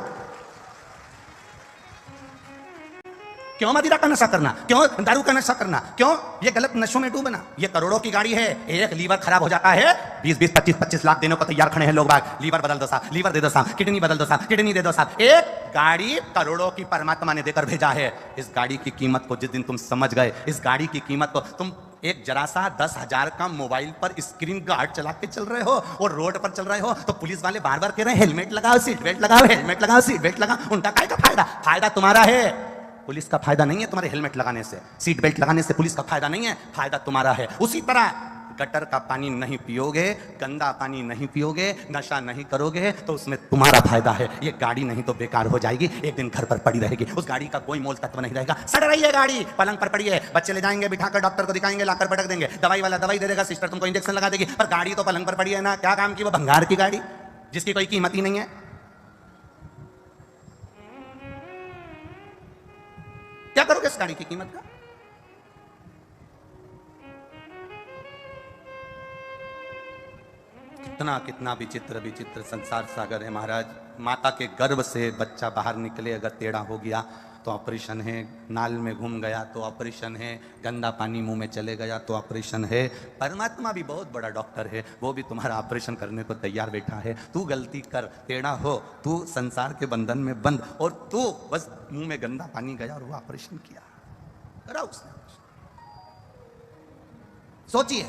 क्यों मदिरा का नशा करना, क्यों दारू का नशा करना, क्यों ये गलत नशों में डूबना? ये करोड़ों की गाड़ी है, एक लीवर खराब हो जाता है, 20-20, 25-25 लाख देने को तैयार खड़े हैं लोग बाग। लीवर बदल दो साहब, लीवर दे दो साहब, किडनी बदल दो साहब, किडनी दे दो साहब। एक गाड़ी करोड़ों की परमात्मा ने देकर भेजा है। इस गाड़ी की कीमत को जिस दिन तुम समझ गए, इस गाड़ी की कीमत को, तुम एक जरा सा 10,000 का मोबाइल पर स्क्रीन गार्ड चला के चल रहे हो और रोड पर चल रहे हो, तो पुलिस वाले बार बार कह रहे हैं हेलमेट लगाओ, सीट बेल्ट लगाओ, हेलमेट लगाओ, सीट बेल्ट लगाओ। उनका काय का फायदा? फायदा तुम्हारा है, पुलिस का फायदा नहीं है। तुम्हारे हेलमेट लगाने से, सीट बेल्ट लगाने से पुलिस का फायदा नहीं है, फायदा तुम्हारा है। उसी तरह गटर का पानी नहीं पियोगे, गंदा पानी नहीं पियोगे, नशा नहीं करोगे, तो उसमें तुम्हारा फायदा है। ये गाड़ी नहीं तो बेकार हो जाएगी, एक दिन घर पर पड़ी रहेगी, उस गाड़ी का कोई मोल तत्व नहीं रहेगा। सड़ रही है गाड़ी, पलंग पर पड़ी है, बच्चे ले जाएंगे, बिठाकर डॉक्टर को दिखाएंगे, लाकर पटक देंगे, दवाई वाला दवाई दे देगा, सिस्टर तुमको इंजेक्शन लगा देगी, पर गाड़ी तो पलंग पर पड़ी है ना। क्या काम की? वो भंगार की गाड़ी जिसकी कोई कीमत ही नहीं है। क्या करोगे इस गाड़ी की कीमत का? कितना कितना विचित्र विचित्र संसार सागर है महाराज। माता के गर्भ से बच्चा बाहर निकले, अगर टेढ़ा हो गया तो ऑपरेशन है, नाल में घूम गया तो ऑपरेशन है, गंदा पानी मुंह में चले गया तो ऑपरेशन है। परमात्मा भी बहुत बड़ा डॉक्टर है, वो भी तुम्हारा ऑपरेशन करने को तैयार बैठा है। तू गलती कर, टेढ़ा हो, तू संसार के बंधन में बंद, और तू बस मुंह में गंदा पानी गया और वो ऑपरेशन किया, करा उसने। सोचिए,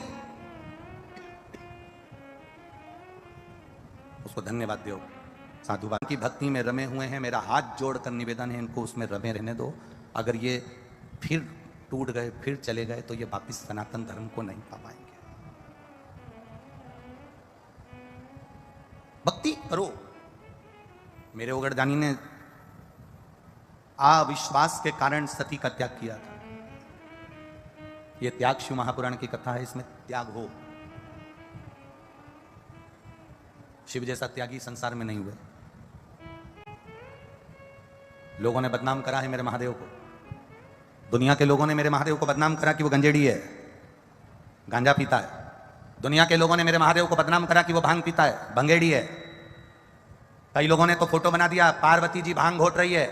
उसको धन्यवाद दो। साधुवाद की भक्ति में रमे हुए हैं, मेरा हाथ जोड़कर निवेदन है इनको उसमें रमे रहने दो। अगर ये फिर टूट गए, फिर चले गए, तो ये वापिस सनातन धर्म को नहीं पा पाएंगे। भक्ति करो। मेरे ओगड़दानी ने अविश्वास के कारण सती का त्याग किया था। यह त्याग शिव महापुराण की कथा है, इसमें त्याग हो। शिव जैसा त्यागी संसार में नहीं हुए। लोगों ने बदनाम करा है मेरे महादेव को, दुनिया के लोगों ने मेरे महादेव को बदनाम करा कि वो गंजेड़ी है, गांजा पीता है। दुनिया के लोगों ने मेरे महादेव को बदनाम करा कि वो भांग पीता है, भंगेड़ी है। कई लोगों ने तो फोटो बना दिया, पार्वती जी भांग घोट रही है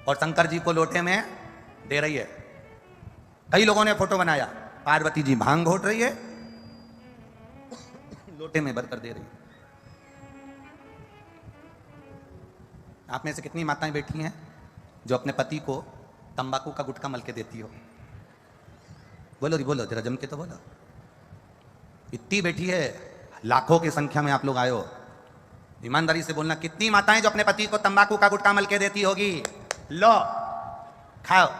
और शंकर जी को लोटे में दे रही है। कई लोगों ने फोटो बनाया, पार्वती जी भांग घोट रही है, लोटे में भरकर दे रही है। आप में से कितनी माताएं बैठी हैं जो अपने पति को तंबाकू का गुटखा मल के देती हो? बोलो री, बोलो जरा जम के तो बोलो। इतनी बैठी है, लाखों की संख्या में आप लोग आए हो। ईमानदारी से बोलना, कितनी माताएं जो अपने पति को तंबाकू का गुटखा मल के देती होगी? लो खाओ,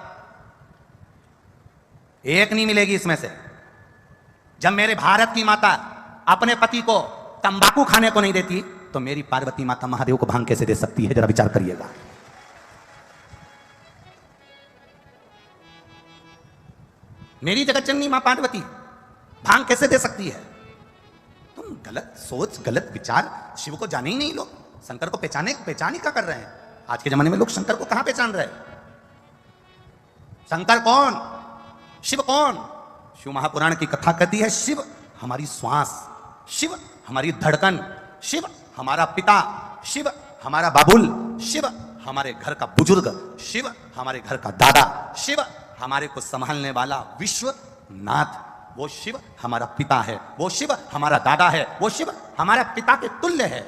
एक नहीं मिलेगी इसमें से। जब मेरे भारत की माता अपने पति को तंबाकू खाने को नहीं देती, तो मेरी पार्वती माता महादेव को भांग कैसे दे सकती है? जरा विचार करिएगा। मेरी जगतजननी मां पार्वती भांग कैसे दे सकती है? तुम गलत सोच, गलत विचार। शिव को जाने ही नहीं लोग, शंकर को पहचान ही क्या कर रहे हैं? आज के जमाने में लोग शंकर को कहां पहचान रहे हैं? शंकर कौन, शिव कौन? शिव महापुराण की कथा कहती है, शिव हमारी श्वास, शिव हमारी धड़कन, शिव हमारा पिता, शिव हमारा बाबुल, शिव हमारे घर का बुजुर्ग, शिव हमारे घर का दादा, शिव हमारे को संभालने वाला विश्वनाथ। वो शिव हमारा पिता है, वो शिव हमारा दादा है, वो शिव हमारा पिता के तुल्य है।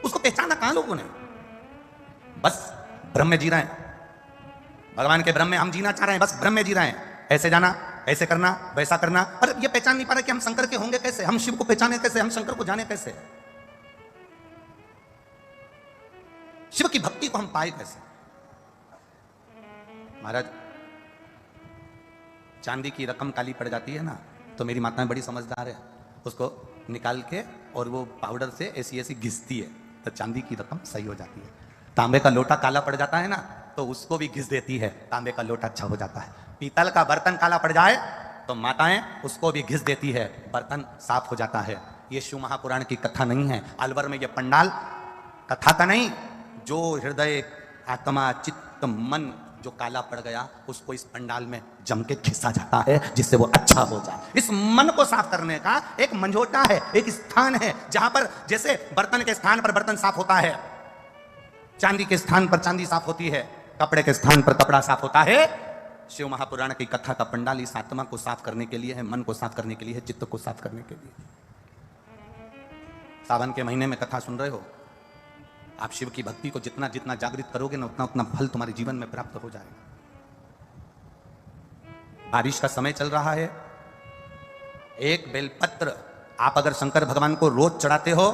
उसको पहचाना कहां लोगों ने? बस ब्रह्म में जी रहे हैं, भगवान के ब्रह्म में हम जीना चाह रहे हैं, बस ब्रह्म में जी रहे हैं। ऐसे जाना, ऐसे करना, वैसा करना, पर ये पहचान नहीं पा रहे कि हम शंकर के होंगे कैसे, हम शिव को पहचाने कैसे, हम शंकर को जाने कैसे, शिव की भक्ति को हम पाए कैसे? महाराज, चांदी की रकम काली पड़ जाती है ना, तो मेरी माताएं बड़ी समझदार है, उसको निकाल के और वो पाउडर से ऐसी ऐसी घिसती है, तो चांदी की रकम सही हो जाती है। तांबे का लोटा काला पड़ जाता है ना, तो उसको भी घिस देती है, तांबे का लोटा अच्छा हो जाता है। पीतल का बर्तन काला पड़ जाए तो माताएं उसको भी घिस देती है, बर्तन साफ हो जाता है। ये शिव महापुराण की कथा नहीं है, अलवर में ये पंडाल कथा का नहीं। जो हृदय, आत्मा, चित्त, मन जो काला पड़ गया, उसको इस पंडाल में जम के घिसा जाता है, जिससे वो अच्छा हो जाए। इस मन को साफ करने का एक मंझोटा है, एक स्थान है, जहां पर जैसे बर्तन के स्थान पर बर्तन साफ होता है, चांदी के स्थान पर चांदी साफ होती है, कपड़े के स्थान पर कपड़ा साफ होता है। शिव महापुराण की कथा का पंडाल इस आत्मा को साफ करने के लिए है, मन को साफ करने के लिए है, चित्त को साफ करने के लिए। सावन के महीने में कथा सुन रहे हो, आप शिव की भक्ति को जितना जितना जागृत करोगे ना, उतना उतना फल तुम्हारे जीवन में प्राप्त हो जाएगा। बारिश का समय चल रहा है, एक बेलपत्र आप अगर शंकर भगवान को रोज चढ़ाते हो,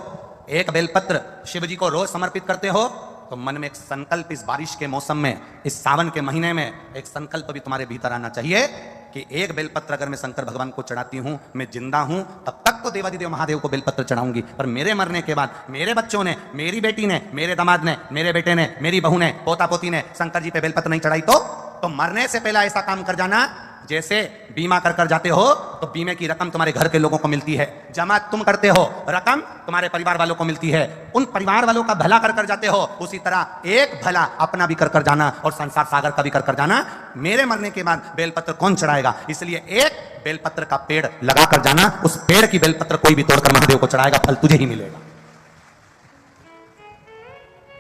एक बेलपत्र शिव जी को रोज समर्पित करते हो, तो मन में एक संकल्प इस बारिश के मौसम में, इस सावन के महीने में एक संकल्प भी तुम्हारे भीतर आना चाहिए कि एक बेलपत्र अगर मैं शंकर भगवान को चढ़ाती हूं, मैं जिंदा हूं, तब तक तो देवादिदेव महादेव को बेलपत्र चढ़ाऊंगी, पर मेरे मरने के बाद मेरे बच्चों ने, मेरी बेटी ने, मेरे दामाद ने, मेरे बेटे ने, मेरी बहू ने, पोता पोती ने शंकर जी पे बेलपत्र नहीं चढ़ाई तो मरने से पहले ऐसा काम कर जाना जैसे बीमा कर कर जाते हो तो बीमे की रकम तुम्हारे घर के लोगों को मिलती है, जमा तुम करते हो, रकम तुम्हारे परिवार वालों को मिलती है, उन परिवार वालों का भला कर कर जाते हो, उसी तरह एक भला अपना भी कर कर जाना और संसार सागर का भी कर कर जाना। मेरे मरने के बाद बेलपत्र कौन चढ़ाएगा, इसलिए एक बेलपत्र का पेड़ लगा कर जाना, उस पेड़ की बेलपत्र कोई भी तोड़कर महादेव को चढ़ाएगा, फल तुझे ही मिलेगा।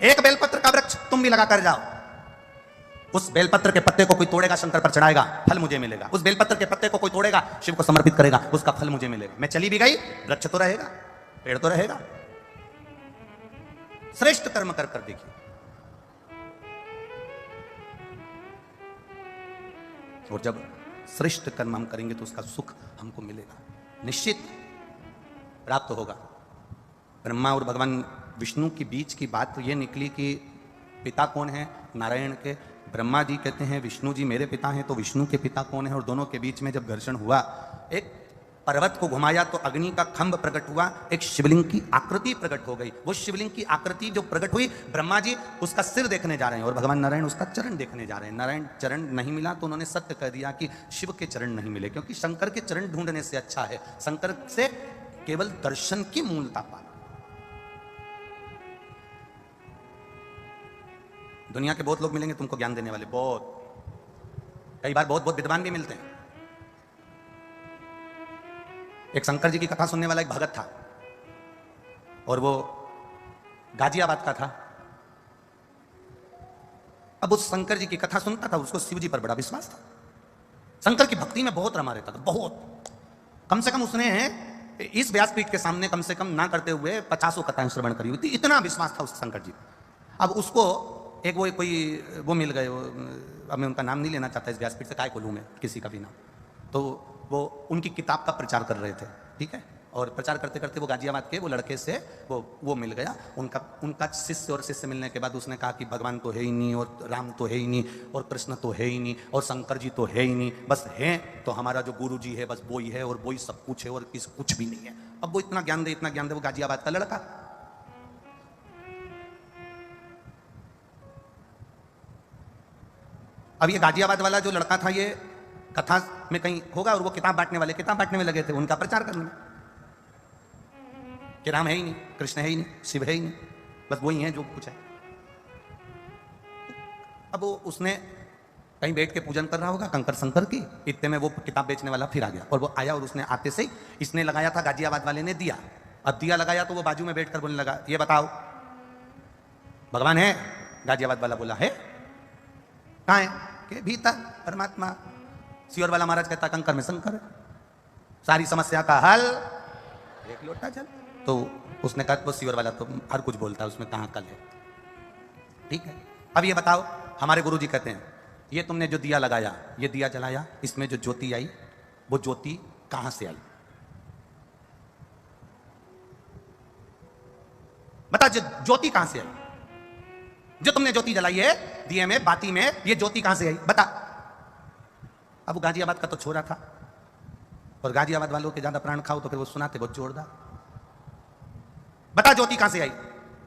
एक बेलपत्र का वृक्ष तुम भी लगा कर जाओ, उस बेलपत्र के पत्ते को कोई तोड़ेगा शंकर पर चढ़ाएगा, फल मुझे मिलेगा। उस बेलपत्र के पत्ते को कोई तोड़ेगा शिव को समर्पित करेगा, उसका फल मुझे मिलेगा। मैं चली भी गई, वृक्ष तो रहेगा, पेड़ तो रहेगा। श्रेष्ठ कर्म कर कर देखिए, और जब श्रेष्ठ कर्म हम करेंगे तो उसका सुख हमको मिलेगा, निश्चित प्राप्त होगा। ब्रह्मा और भगवान विष्णु के बीच की बात तो यह निकली कि पिता कौन है नारायण के। ब्रह्मा जी कहते हैं विष्णु जी मेरे पिता हैं, तो विष्णु के पिता कौन है। और दोनों के बीच में जब घर्षण हुआ, एक पर्वत को घुमाया तो अग्नि का खंभ प्रकट हुआ, एक शिवलिंग की आकृति प्रकट हो गई। वो शिवलिंग की आकृति जो प्रकट हुई, ब्रह्मा जी उसका सिर देखने जा रहे हैं और भगवान नारायण उसका चरण देखने जा रहे हैं। नारायण चरण नहीं मिला तो उन्होंने सत्य कह दिया कि शिव के चरण नहीं मिले, क्योंकि शंकर के चरण ढूंढने से अच्छा है शंकर से केवल दर्शन की मूलता पाना। दुनिया के बहुत लोग मिलेंगे तुमको ज्ञान देने वाले, बहुत, कई बार बहुत बहुत विद्वान भी मिलते हैं। एक शंकर जी की कथा सुनने वाला एक भगत था और वो गाजियाबाद का था। अब उस शंकर जी की कथा सुनता था, उसको शिव जी पर बड़ा विश्वास था, शंकर की भक्ति में बहुत रमा रहता था, बहुत। कम से कम उसने इस व्यासपीठ के सामने कम से कम ना करते हुए 50 कथाएं श्रवण करी हुई थी, इतना विश्वास था उस शंकर जी। अब उसको एक वो मिल गए, अब मैं उनका नाम नहीं लेना चाहता इस व्यासपीठ से, काय को लूं मैं किसी का भी नाम। तो वो उनकी किताब का प्रचार कर रहे थे, ठीक है, और प्रचार करते करते वो गाजियाबाद के वो लड़के से वो मिल गया। उनका शिष्य, और शिष्य मिलने के बाद उसने कहा कि भगवान तो है ही नहीं, और राम तो है ही नहीं, और कृष्ण तो है ही नहीं, और शंकर जी तो है ही नहीं, बस है तो हमारा जो गुरु जी है बस वो ही है, और वो ही सब कुछ है, और कुछ भी नहीं है। अब वो इतना ज्ञान दे, वो गाजियाबाद का लड़का। अब ये गाजियाबाद वाला जो लड़का था, ये कथा में कहीं होगा और वो किताब बांटने में लगे थे, उनका प्रचार करने में कि राम है ही नहीं, कृष्ण है ही नहीं, शिव है ही नहीं, बस वही है जो कुछ है। अब वो उसने कहीं बैठ के पूजन कर रहा होगा कंकर शंकर की, इतने में वो किताब बेचने वाला फिर आ गया, और वो आया और उसने आते से ही इसने लगाया था गाजियाबाद वाले ने दिया। अब दिया लगाया तो वो बाजू में बैठकर बोलने लगा, ये बताओ भगवान है? गाजियाबाद वाला बोला है। कहाँ है? के भीतर परमात्मा। सियोर वाला महाराज कहता कंकर में शंकर है, सारी समस्या का हल एक लोटा जल। तो उसने कहा वो सियोर वाला तो हर कुछ बोलता है, उसमें कहाँ कल है, ठीक है। अब ये बताओ, हमारे गुरु जी कहते हैं ये तुमने जो दिया लगाया, ये दिया जलाया, इसमें जो ज्योति आई, वो ज्योति कहां से आई? बता, ज्योति कहां से आई? जो तुमने ज्योति जलाई है दिए में, बाती में, ये ज्योति कहां से आई बता। अब गाजियाबाद का तो छोरा था, और गाजियाबाद वालों के ज्यादा प्राण खाओ तो फिर वो सुनाते बहुत जोरदार। बता ज्योति कहां से आई?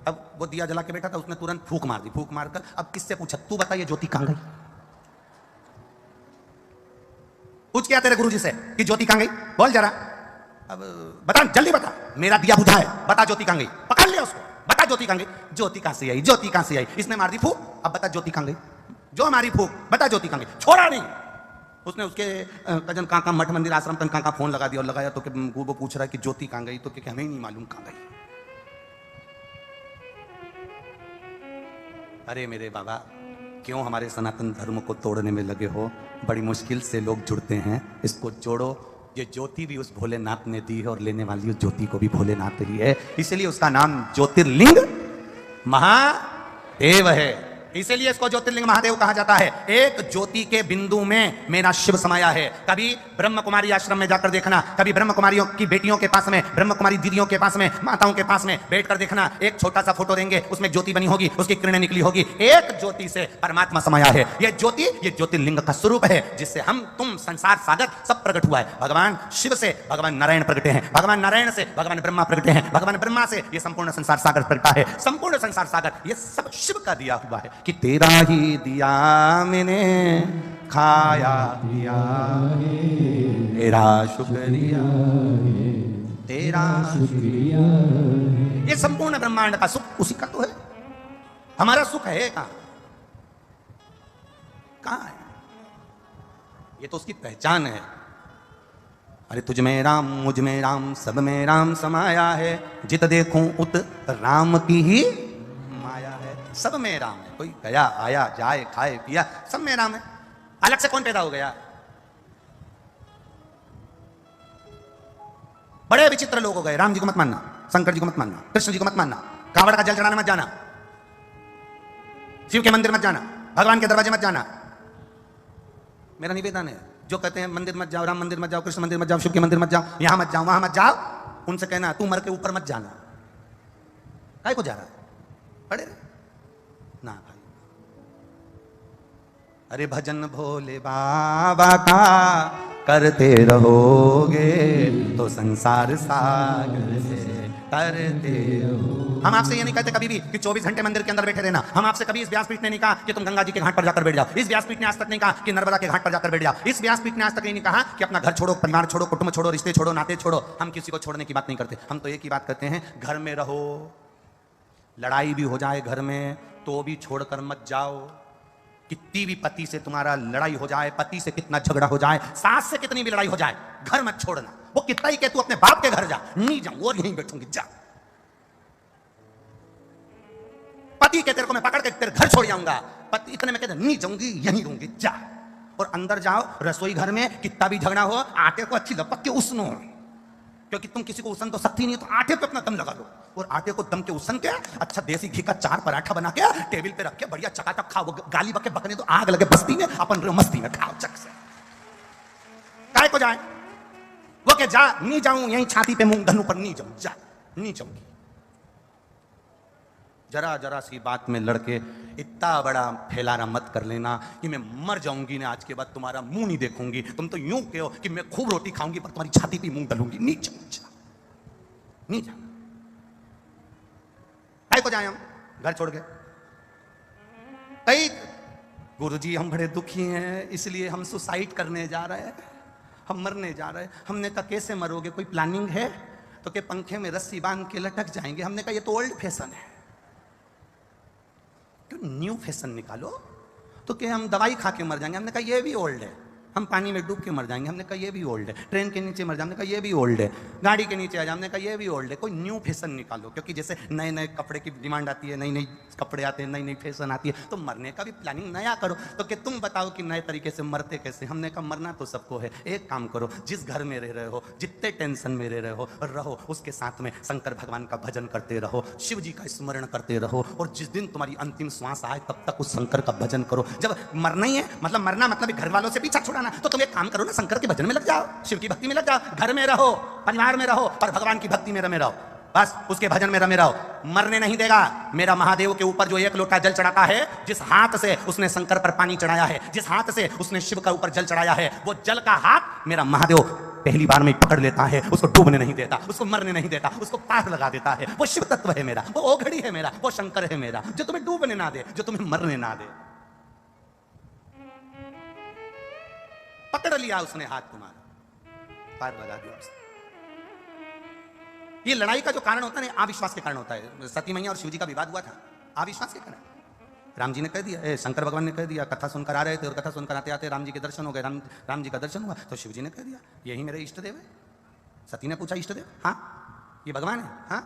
अब वो दिया जला के बैठा था, उसने तुरंत फूंक मार दी। फूंक मारकर अब किससे पूछा, तू बता ये ज्योति कहां गई? पूछ क्या तेरे गुरुजी से कि ज्योति कहां गई, बोल जरा। अब बता, जल्दी बता, मेरा दिया बुझा है, बता ज्योति कहां गई। पकड़ लिया उसको, बता ज्योति कहां गई। ज्योति कहां से आई? ज्योति कहां से आई? इसने मार दी फूंक, अब बता ज्योति कहां गई। जो हमारी फूंक, बता ज्योति कहां गई। छोड़ा नहीं उसने, उसके कजन काका मठ मंदिर आश्रम कन काका फोन लगा दिया, और लगाया तो वो पूछ रहा है कि ज्योति कहां गई, तो कि हमें नहीं मालूम कहां गई। अरे मेरे बाबा, क्यों हमारे सनातन धर्म को तोड़ने में लगे हो? बड़ी मुश्किल से लोग जुड़ते हैं, इसको जोड़ो। ये ज्योति भी उस भोलेनाथ ने दी है, और लेने वाली उस ज्योति को भी भोलेनाथ ही है, इसलिए उसका नाम ज्योतिर्लिंग महादेव है। इसीलिए इसको ज्योतिर्लिंग महादेव कहा जाता है। एक ज्योति के बिंदु में मेरा शिव समाया है। कभी ब्रह्म कुमारी आश्रम में जाकर देखना, कभी ब्रह्म कुमारियों की बेटियों के पास में, ब्रह्म कुमारी दीदियों के पास में, माताओं के पास में बैठकर देखना, एक छोटा सा फोटो देंगे, उसमें ज्योति बनी होगी, उसकी किरणें निकली होगी। एक ज्योति से परमात्मा समाया है। यह ज्योति, ये ज्योतिर्लिंग का स्वरूप है, जिससे हम तुम संसार सागर सब प्रकट हुआ है। भगवान शिव से भगवान नारायण प्रकटे हैं, भगवान नारायण से भगवान ब्रह्मा प्रकटे हैं, भगवान ब्रह्मा से ये संपूर्ण संसार सागर प्रकटा है। संपूर्ण संसार सागर ये सब शिव का दिया हुआ है। कि तेरा ही दिया मैंने खाया पिया, तेरा शुक्रिया, तेरा शुक्रिया है, ये संपूर्ण ब्रह्मांड का सुख उसी का तो है। हमारा सुख है कहां? कहां है? ये तो उसकी पहचान है। अरे तुझ में राम, मुझ में राम, सब में राम समाया है, जित देखूं उत राम की ही माया है। सब में राम है, कोई गया आया जाए खाए पिया सब में राम है। अलग से कौन पैदा हो गया? बड़े विचित्र लोग हो गए। राम जी को मत मानना, शंकर जी को मत मानना, कृष्ण जी को मत मानना, कांवड़ का जल चढ़ाने मत जाना, शिव के मंदिर मत जाना, भगवान के दरवाजे मत जाना। मेरा निवेदन है, जो कहते हैं मंदिर मत जाओ, राम मंदिर मत जाओ, कृष्ण मंदिर मत जाओ, शिव के मंदिर मत जाओ, यहां मत जाओ, वहां मत जाओ, उनसे कहना तू मर के ऊपर मत जाना। काय को जा रहा है? पड़े ना भाई। अरे भजन भोले बाबा का करते रहोगे तो संसार सागर से तरते रहो। हम आपसे ये नहीं कहते कभी भी कि 24 घंटे मंदिर के अंदर बैठे रहना। हम आपसे कभी इस व्यासपीठ ने नहीं कहा कि तुम गंगा जी के घाट पर जाकर बैठ जाओ। इस व्यासपीठ ने आज तक नहीं कहा कि नर्मदा के घाट पर जाकर बैठ जाओ। इस व्यासपीठ ने आज तक नहीं कहा कि अपना घर छोड़ो, परिवार छोड़ो, कुटुंब छोड़ो, रिश्ते छोड़ो, नाते छोड़ो। हम किसी को छोड़ने की बात नहीं करते। हम तो एक ही बात करते हैं, घर में रहो, लड़ाई भी हो जाए घर में तो भी छोड़कर मत जाओ। कितनी भी पति से तुम्हारा लड़ाई हो जाए, पति से कितना झगड़ा हो जाए, सास से कितनी भी लड़ाई हो जाए, घर मत छोड़ना। वो कितना ही कह तू अपने बाप के घर जा, नहीं जाऊं और यहीं बैठूंगी, जा। पति के तेरे को मैं पकड़ के तेरे घर छोड़ जाऊंगा, पति इतने में कहते नहीं जाऊंगी, यहीं रहूंगी, जा। और अंदर जाओ, रसोई घर में कितना भी झगड़ा हो, आटे को अच्छी लपक के उसनो, क्योंकि तुम किसी को उसन तो सकती नहीं, तो आटे पे अपना दम लगा दो। और आटे को दम के उसन के अच्छा देसी घी का 4 पराठा बना के टेबल पे रख के बढ़िया चकाचक खाओ। गाली बके बकने तो आग लगे बस्ती में, अपन मस्ती में खाओ चक से। काय को जाए? वो के जा, नहीं जाऊं, यहीं छाती पे मुंह धनु पर नहीं जाऊं, जा, नहीं जाऊंगी। जरा जरा सी बात में लड़के इतना बड़ा फैलाना मत कर लेना कि मैं मर जाऊंगी ना, आज के बाद तुम्हारा मुंह नहीं देखूंगी। तुम तो यूं कहो कि मैं खूब रोटी खाऊंगी पर तुम्हारी छाती पे मुंह डालूंगी, नहीं जाऊंगी, नहीं जाना। काय को जाए हम घर छोड़ के? कई गुरुजी हम बड़े दुखी हैं, इसलिए हम सुसाइड करने जा रहे हैं, हम मरने जा रहे हैं। हमने कहा कैसे मरोगे, कोई प्लानिंग है? तो के पंखे में रस्सी बांध के लटक जाएंगे। हमने कहा ये तो ओल्ड फैशन है, न्यू फैशन निकालो। तो क्या हम दवाई खा के मर जाएंगे? हमने कहा ये भी ओल्ड है। हम पानी में डूब के मर जाएंगे, हमने कहा ये भी ओल्ड है। ट्रेन के नीचे मर जाए, हमने कहा ये भी ओल्ड है। गाड़ी के नीचे आ जाए, हमने कहा ये भी ओल्ड है। कोई न्यू फैशन निकालो, क्योंकि जैसे नए नए कपड़े की डिमांड आती है, नई नई कपड़े आते हैं, नई नई फैशन आती है, तो मरने का भी प्लानिंग नया करो। तो कि तुम बताओ कि नए तरीके से मरते कैसे? हमने कहा मरना तो सबको है, एक काम करो, जिस घर में रह रहे हो, जितने टेंशन में रह रहे हो, रहो उसके साथ में शंकर भगवान का भजन करते रहो, शिव जी का स्मरण करते रहो, और जिस दिन तुम्हारी अंतिम श्वास आए तब तक उस शंकर का भजन करो। जब मरना ही है, मतलब मरना मतलब घर वालों से पीछा छुड़ाना, तो तुम एक काम करो ना, शंकर के भजन में लग जाओ, शिव की भक्ति में लग जाओ, घर में रहो, परिवार में रहो, और भगवान की भक्ति में रमे रहो, बस उसके भजन में रमे रहो। मरने नहीं देगा। मेरा महादेव के ऊपर जो 1 लोटा जल चढ़ाता है, जिस हाथ से उसने शंकर पर पानी चढ़ाया है, जिस हाथ से उसने शिव का ऊपर जल चढ़ाया है, वो जल का हाथ मेरा महादेव पहली बार में पकड़ लेता है, उसको डूबने नहीं देता, उसको मरने नहीं देता, उसको पार लगा देता है। वो शिव तत्व है मेरा, वो ओघड़ी है मेरा, वो शंकर है मेरा, जो तुम्हें डूबने ना दे, जो तुम्हें मरने ना दे। पकड़ लिया उसने हाथ तुम्हारा, पार लगा दिया उसने। ये लड़ाई का जो कारण होता है ना, अविश्वास के कारण होता है। सती मैया और शिवजी का विवाद हुआ था अविश्वास के कारण। राम जी ने कह दिया, शंकर भगवान ने कह दिया, कथा सुनकर आ रहे थे और कथा सुनकर आते आते राम जी के दर्शन हो गए। राम जी का दर्शन हुआ तो शिवजी ने कह दिया यही मेरे इष्ट देव है। सती ने पूछा इष्ट देव? हाँ। ये भगवान है? हाँ।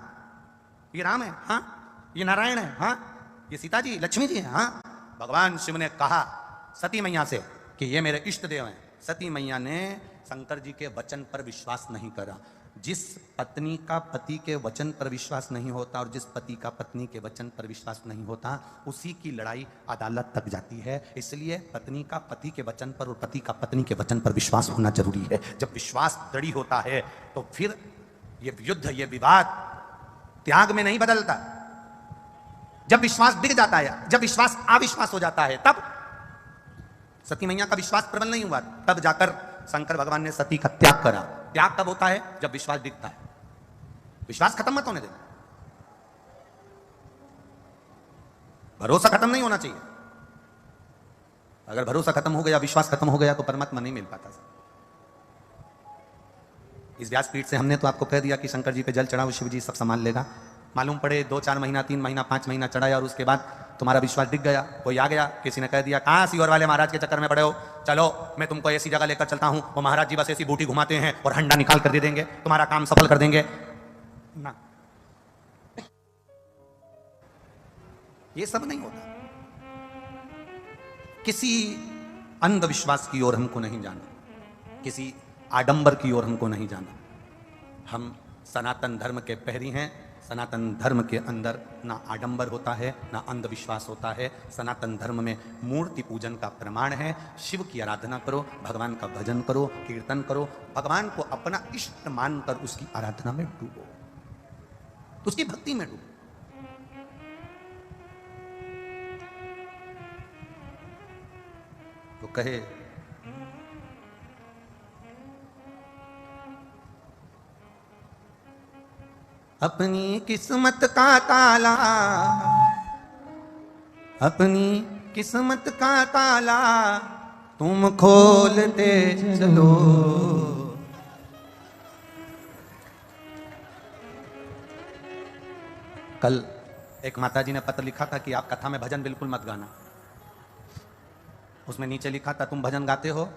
ये राम है? हाँ। ये नारायण है? हाँ। ये सीता जी लक्ष्मी जी है? हाँ। भगवान शिव ने कहा सती मैया से कि ये मेरे इष्ट देव हैं। सती मैया ने शंकर जी के वचन पर विश्वास नहीं करा। जिस पत्नी का पति के वचन पर विश्वास नहीं होता और जिस पति का पत्नी के वचन पर विश्वास नहीं होता, उसी की लड़ाई अदालत तक जाती है। इसलिए पत्नी का पति के वचन पर और पति का पत्नी के वचन पर विश्वास होना जरूरी है। जब विश्वास दृढ़ होता है तो फिर ये युद्ध, ये विवाद त्याग में नहीं बदलता। जब विश्वास बिक जाता है, जब विश्वास अविश्वास हो जाता है, तब सती मैया का विश्वास प्रबल नहीं हुआ, तब जाकर शंकर भगवान ने सती का त्याग करा। त्याग तब होता है जब विश्वास दिखता है। विश्वास खत्म मत होने देना। भरोसा खत्म नहीं होना चाहिए। अगर भरोसा खत्म हो गया, विश्वास खत्म हो गया तो परमात्मा नहीं मिल पाता। इस व्यासपीठ से हमने तो आपको कह दिया कि शंकर जी पे जल चढ़ाओ, शिव जी सब संभाल लेगा। मालूम पड़े 2-4 महीना, 3 महीना, 5 महीना चढ़ाया और उसके बाद तुम्हारा विश्वास दिख गया, कोई आ गया, किसी ने कह दिया कहाँ सीवर वाले महाराज के चक्कर में पड़े हो, चलो मैं तुमको ऐसी जगह लेकर चलता हूं, वो महाराज जी बस ऐसी बूटी घुमाते हैं और हंडा निकाल कर दे देंगे, तुम्हारा काम सफल कर देंगे ना। ये सब नहीं होता। किसी अंधविश्वास की ओर हमको नहीं जाना, किसी आडंबर की ओर हमको नहीं जाना। हम सनातन धर्म के प्रहरी हैं। सनातन धर्म के अंदर ना आडंबर होता है, ना अंधविश्वास होता है। सनातन धर्म में मूर्ति पूजन का प्रमाण है। शिव की आराधना करो, भगवान का भजन करो, कीर्तन करो, भगवान को अपना इष्ट मानकर उसकी आराधना में डूबो, उसकी भक्ति में डूबो। तो कहे अपनी किस्मत का ताला, अपनी किस्मत का ताला तुम खोलते चलो। कल एक माताजी ने पत्र लिखा था कि आप कथा में भजन बिल्कुल मत गाना। उसमें नीचे लिखा था तुम भजन गाते हो,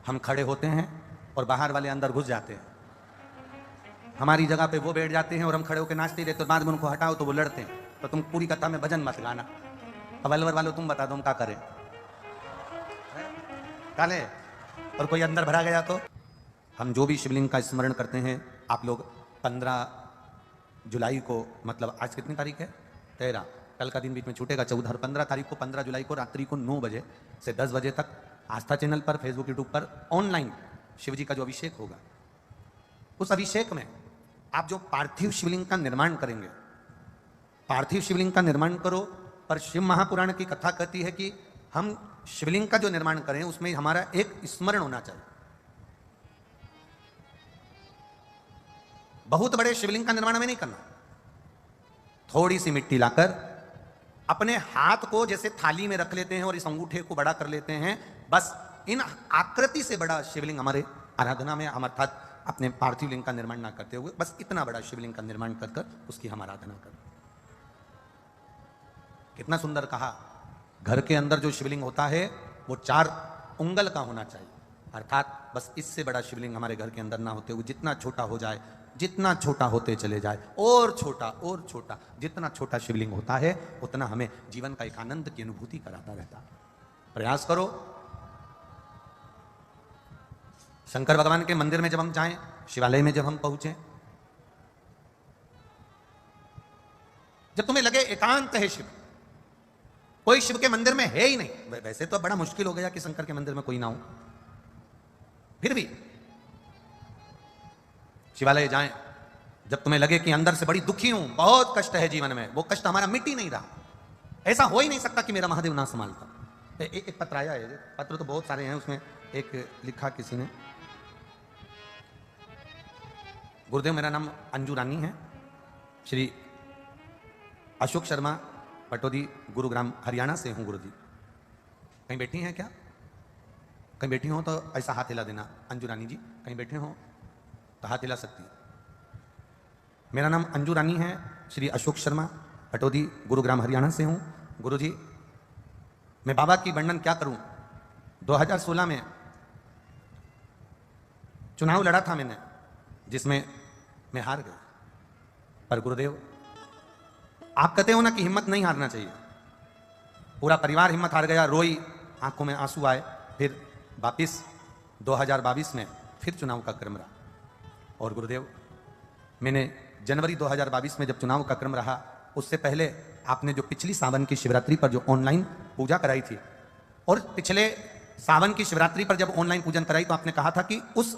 हम खड़े होते हैं और बाहर वाले अंदर घुस जाते हैं। हमारी जगह पे वो बैठ जाते हैं और हम खड़े होकर नाचते रहते, तो बाद में उनको हटाओ तो वो लड़ते हैं। तो तुम पूरी कथा में भजन मत गाना। अब अलवर वालों तुम बता दो हम क्या करें, काले और कोई अंदर भरा गया तो। हम जो भी शिवलिंग का स्मरण करते हैं, आप लोग 15 जुलाई को, मतलब आज कितनी तारीख है, 13, कल का दिन बीच में छूटेगा 14 और 15 तारीख को, 15 जुलाई को रात्रि को 9 बजे से 10 बजे तक आस्था चैनल पर, फेसबुक, यूट्यूब पर ऑनलाइन शिव जी का जो अभिषेक होगा, उस अभिषेक में आप जो पार्थिव शिवलिंग का निर्माण करेंगे, पार्थिव शिवलिंग का निर्माण करो। पर शिव महापुराण की कथा कहती है कि हम शिवलिंग का जो निर्माण करें उसमें हमारा एक स्मरण होना चाहिए। बहुत बड़े शिवलिंग का निर्माण हमें नहीं करना। थोड़ी सी मिट्टी लाकर अपने हाथ को जैसे थाली में रख लेते हैं और इस अंगूठे को बड़ा कर लेते हैं, बस इन आकृति से बड़ा शिवलिंग हमारे आराधना में, हम अर्थात अपने पार्थिव लिंग का निर्माण ना करते हुए बस इतना बड़ा शिवलिंग का निर्माण कर कर उसकी हम आराधना करें। कितना सुंदर कहा। घर के अंदर जो शिवलिंग होता है वो 4 उंगल का होना चाहिए, अर्थात बस इससे बड़ा शिवलिंग हमारे घर के अंदर ना होते हुए जितना छोटा हो जाए, जितना छोटा होते चले जाए, और छोटा और छोटा, जितना छोटा शिवलिंग होता है उतना हमें जीवन का एक आनंद की अनुभूति कराता रहता। प्रयास करो। शंकर भगवान के मंदिर में जब हम जाएं, शिवालय में जब हम पहुंचे, जब तुम्हें लगे एकांत है शिव, कोई शिव के मंदिर में है ही नहीं, वैसे तो बड़ा मुश्किल हो गया कि शंकर के मंदिर में कोई ना हो, फिर भी शिवालय जाएं, जब तुम्हें लगे कि अंदर से बड़ी दुखी हूं, बहुत कष्ट है जीवन में, वो कष्ट हमारा मिट ही नहीं रहा, ऐसा हो ही नहीं सकता कि मेरा महादेव ना संभालता। एक पत्र आया है, पत्र तो बहुत सारे हैं, उसमें एक लिखा किसी ने, गुरुदेव मेरा नाम अंजू रानी है, श्री अशोक शर्मा पटोदी, गुरुग्राम हरियाणा से हूं गुरुजी। कहीं बैठी हैं क्या? कहीं बैठी हो तो ऐसा हाथ हिला देना, अंजू रानी जी कहीं बैठे हो तो हाथ हिला सकती है। मेरा नाम अंजू रानी है, श्री अशोक शर्मा पटोदी, गुरुग्राम हरियाणा से हूं गुरुजी। मैं बाबा की वर्णन क्या करूं। 2016 में चुनाव लड़ा था मैंने, जिसमें मैं हार गया, पर गुरुदेव आप कहते हो ना कि हिम्मत नहीं हारना चाहिए, पूरा परिवार हिम्मत हार गया, रोई, आंखों में आंसू आए। फिर वापिस 2022 में फिर चुनाव का क्रम रहा, और गुरुदेव मैंने जनवरी 2022 में जब चुनाव का क्रम रहा, उससे पहले आपने जो पिछली सावन की शिवरात्रि पर जो ऑनलाइन पूजा कराई थी, और पिछले सावन की शिवरात्रि पर जब ऑनलाइन पूजन कराई तो आपने कहा था कि उस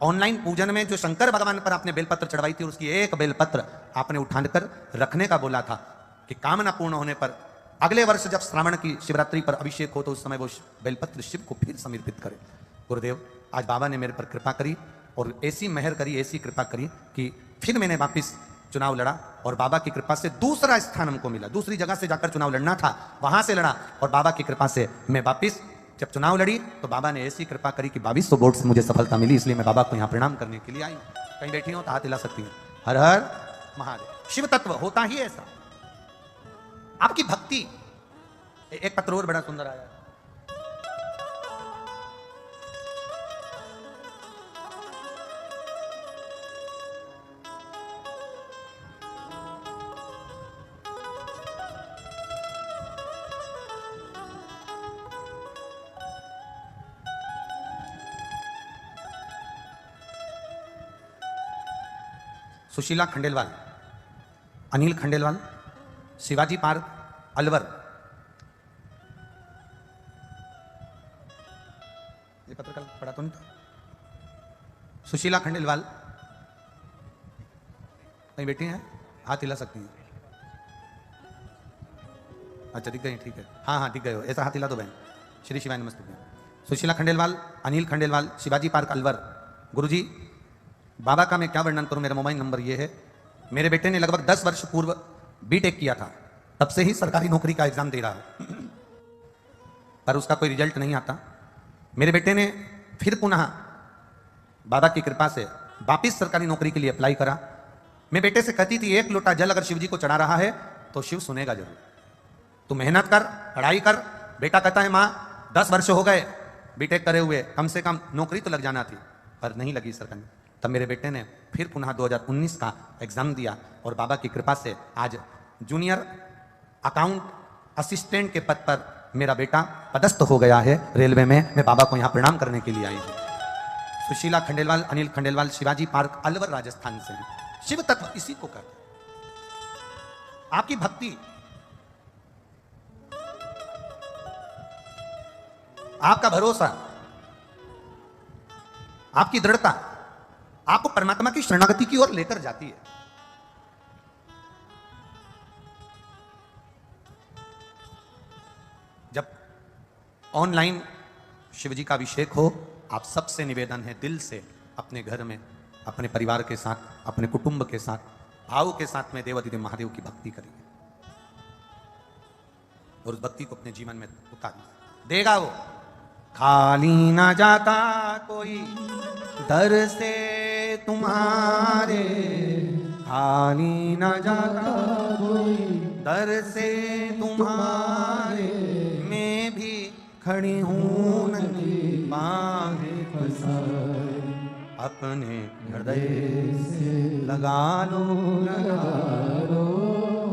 ऑनलाइन पूजन में जो शंकर भगवान पर आपने बेलपत्र चढ़वाई थी, उसकी एक बेलपत्र आपने उठाकर रखने का बोला था कि कामना पूर्ण होने पर अगले वर्ष जब श्रावण की शिवरात्रि पर अभिषेक हो तो उस समय वो बेलपत्र शिव को फिर समर्पित करे। गुरुदेव आज बाबा ने मेरे पर कृपा करी और ऐसी मेहर करी, ऐसी कृपा करी कि फिर मैंने वापिस चुनाव लड़ा और बाबा की कृपा से दूसरा स्थान हमको मिला। दूसरी जगह से जाकर चुनाव लड़ना था, वहां से लड़ा और बाबा की कृपा से मैं वापिस जब चुनाव लड़ी तो बाबा ने ऐसी कृपा करी कि 2200 वोट से मुझे सफलता मिली। इसलिए मैं बाबा को यहां प्रणाम करने के लिए आई हूं। कहीं बैठी हो तो हाथ हिला सकती हूं। हर हर महादेव। शिव तत्व होता ही ऐसा। आपकी भक्ति। एक पत्र और बड़ा सुंदर आया। सुशीला खंडेलवाल, अनिल खंडेलवाल, शिवाजी पार्क, अलवर। ये पत्र कल पढ़ा तो नहीं था। सुशीला खंडेलवाल कहीं बैठी हैं, हाथ हिला सकती हैं। अच्छा दिख गए, ठीक है। हाँ हाँ दिख गए हो, ऐसा हाथ हिला दो बहन। श्री शिवाय नमस्ते। सुशीला खंडेलवाल, अनिल खंडेलवाल, शिवाजी पार्क, अलवर। गुरुजी बाबा का मैं क्या वर्णन करूं। मेरा मोबाइल नंबर ये है। मेरे बेटे ने लगभग 10 वर्ष पूर्व बीटेक किया था, तब से ही सरकारी नौकरी का एग्जाम दे रहा है, पर उसका कोई रिजल्ट नहीं आता। मेरे बेटे ने फिर पुनः बाबा की कृपा से वापिस सरकारी नौकरी के लिए अप्लाई करा। मैं बेटे से कहती थी, एक लोटा जल अगर शिव जी को चढ़ा रहा है तो शिव सुनेगा जरूर। तू मेहनत कर, पढ़ाई कर। बेटा कहता है माँ 10 वर्ष हो गए बीटेक करे हुए, कम से कम नौकरी तो लग जाना थी, पर नहीं लगी सरकारी। तब मेरे बेटे ने फिर पुनः 2019 का एग्जाम दिया और बाबा की कृपा से आज जूनियर अकाउंट असिस्टेंट के पद पर मेरा बेटा पदस्थ हो गया है रेलवे में। मैं बाबा को यहां प्रणाम करने के लिए आई हूं। सुशीला खंडेलवाल, अनिल खंडेलवाल, शिवाजी पार्क, अलवर, राजस्थान से हैं। शिव तत्व इसी को कहते हैं। आपकी भक्ति, आपका भरोसा, आपकी दृढ़ता आपको परमात्मा की शरणागति की ओर लेकर जाती है। जब ऑनलाइन शिवजी का अभिषेक हो, आप सबसे निवेदन है दिल से अपने घर में, अपने परिवार के साथ, अपने कुटुंब के साथ, भाव के साथ में देवाधिदेव महादेव की भक्ति करिए और उस भक्ति को अपने जीवन में उतारिए। देगा वो। खाली ना जाता कोई दर से तुम्हारे, खाली ना जाता कोई दर से तुम्हारे, मैं भी खड़ी हूं नंगी बाहें फंसाए, अपने हृदय से लगा लो,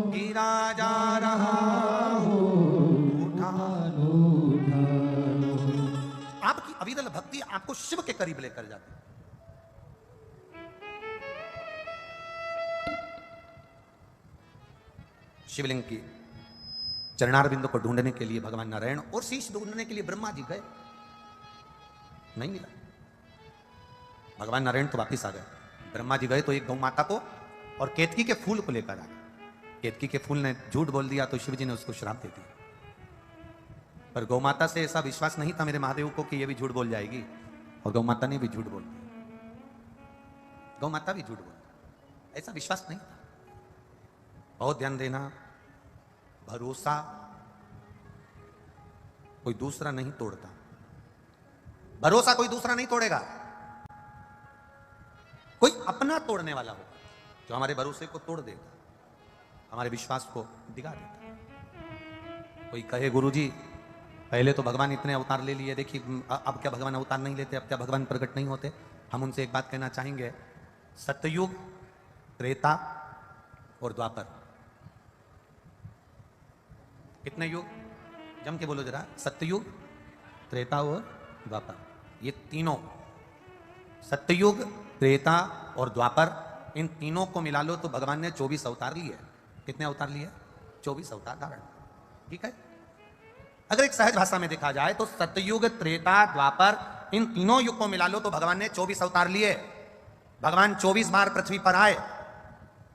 गिरा जा रहा हो, उठा लो। आपकी अविरल भक्ति आपको शिव के करीब लेकर जाती है। शिवलिंग की चरणारविंद को ढूंढने के लिए भगवान नारायण और शीश ढूंढने के लिए ब्रह्मा जी गए, नहीं मिला। भगवान नारायण तो वापिस आ गए। ब्रह्मा जी गए तो एक गौ माता को और केतकी के फूल को लेकर आ गए। केतकी के फूल ने झूठ बोल दिया तो शिव जी ने उसको श्राप दे दिया। पर गौ माता से ऐसा विश्वास नहीं था मेरे महादेव को कि ये भी झूठ बोल जाएगी, और गौ माता ने भी झूठ बोल दिया। गौ माता भी झूठ बोल, ऐसा विश्वास नहीं था। बहुत ध्यान देना, भरोसा कोई दूसरा नहीं तोड़ता। भरोसा कोई दूसरा नहीं तोड़ेगा, कोई अपना तोड़ने वाला होगा जो हमारे भरोसे को तोड़ देगा, हमारे विश्वास को दिगा देगा। कोई कहे गुरुजी पहले तो भगवान इतने अवतार ले लिए, देखिए अब क्या भगवान अवतार नहीं लेते, अब क्या भगवान प्रकट नहीं होते। हम उनसे एक बात कहना चाहेंगे, सत्ययुग, त्रेता और द्वापर, कितने युग? जम के बोलो जरा। सत्ययुग, त्रेता और द्वापर, ये तीनों, सत्ययुग, त्रेता और द्वापर, इन तीनों को मिला लो तो भगवान ने 24 अवतार लिए। कितने अवतार लिए? 24 अवतार धारण। ठीक है। अगर एक सहज भाषा में देखा जाए तो सतयुग, त्रेता, द्वापर, इन तीनों युग को मिला लो तो भगवान ने 24 अवतार लिए। भगवान 24 बार पृथ्वी पर आए।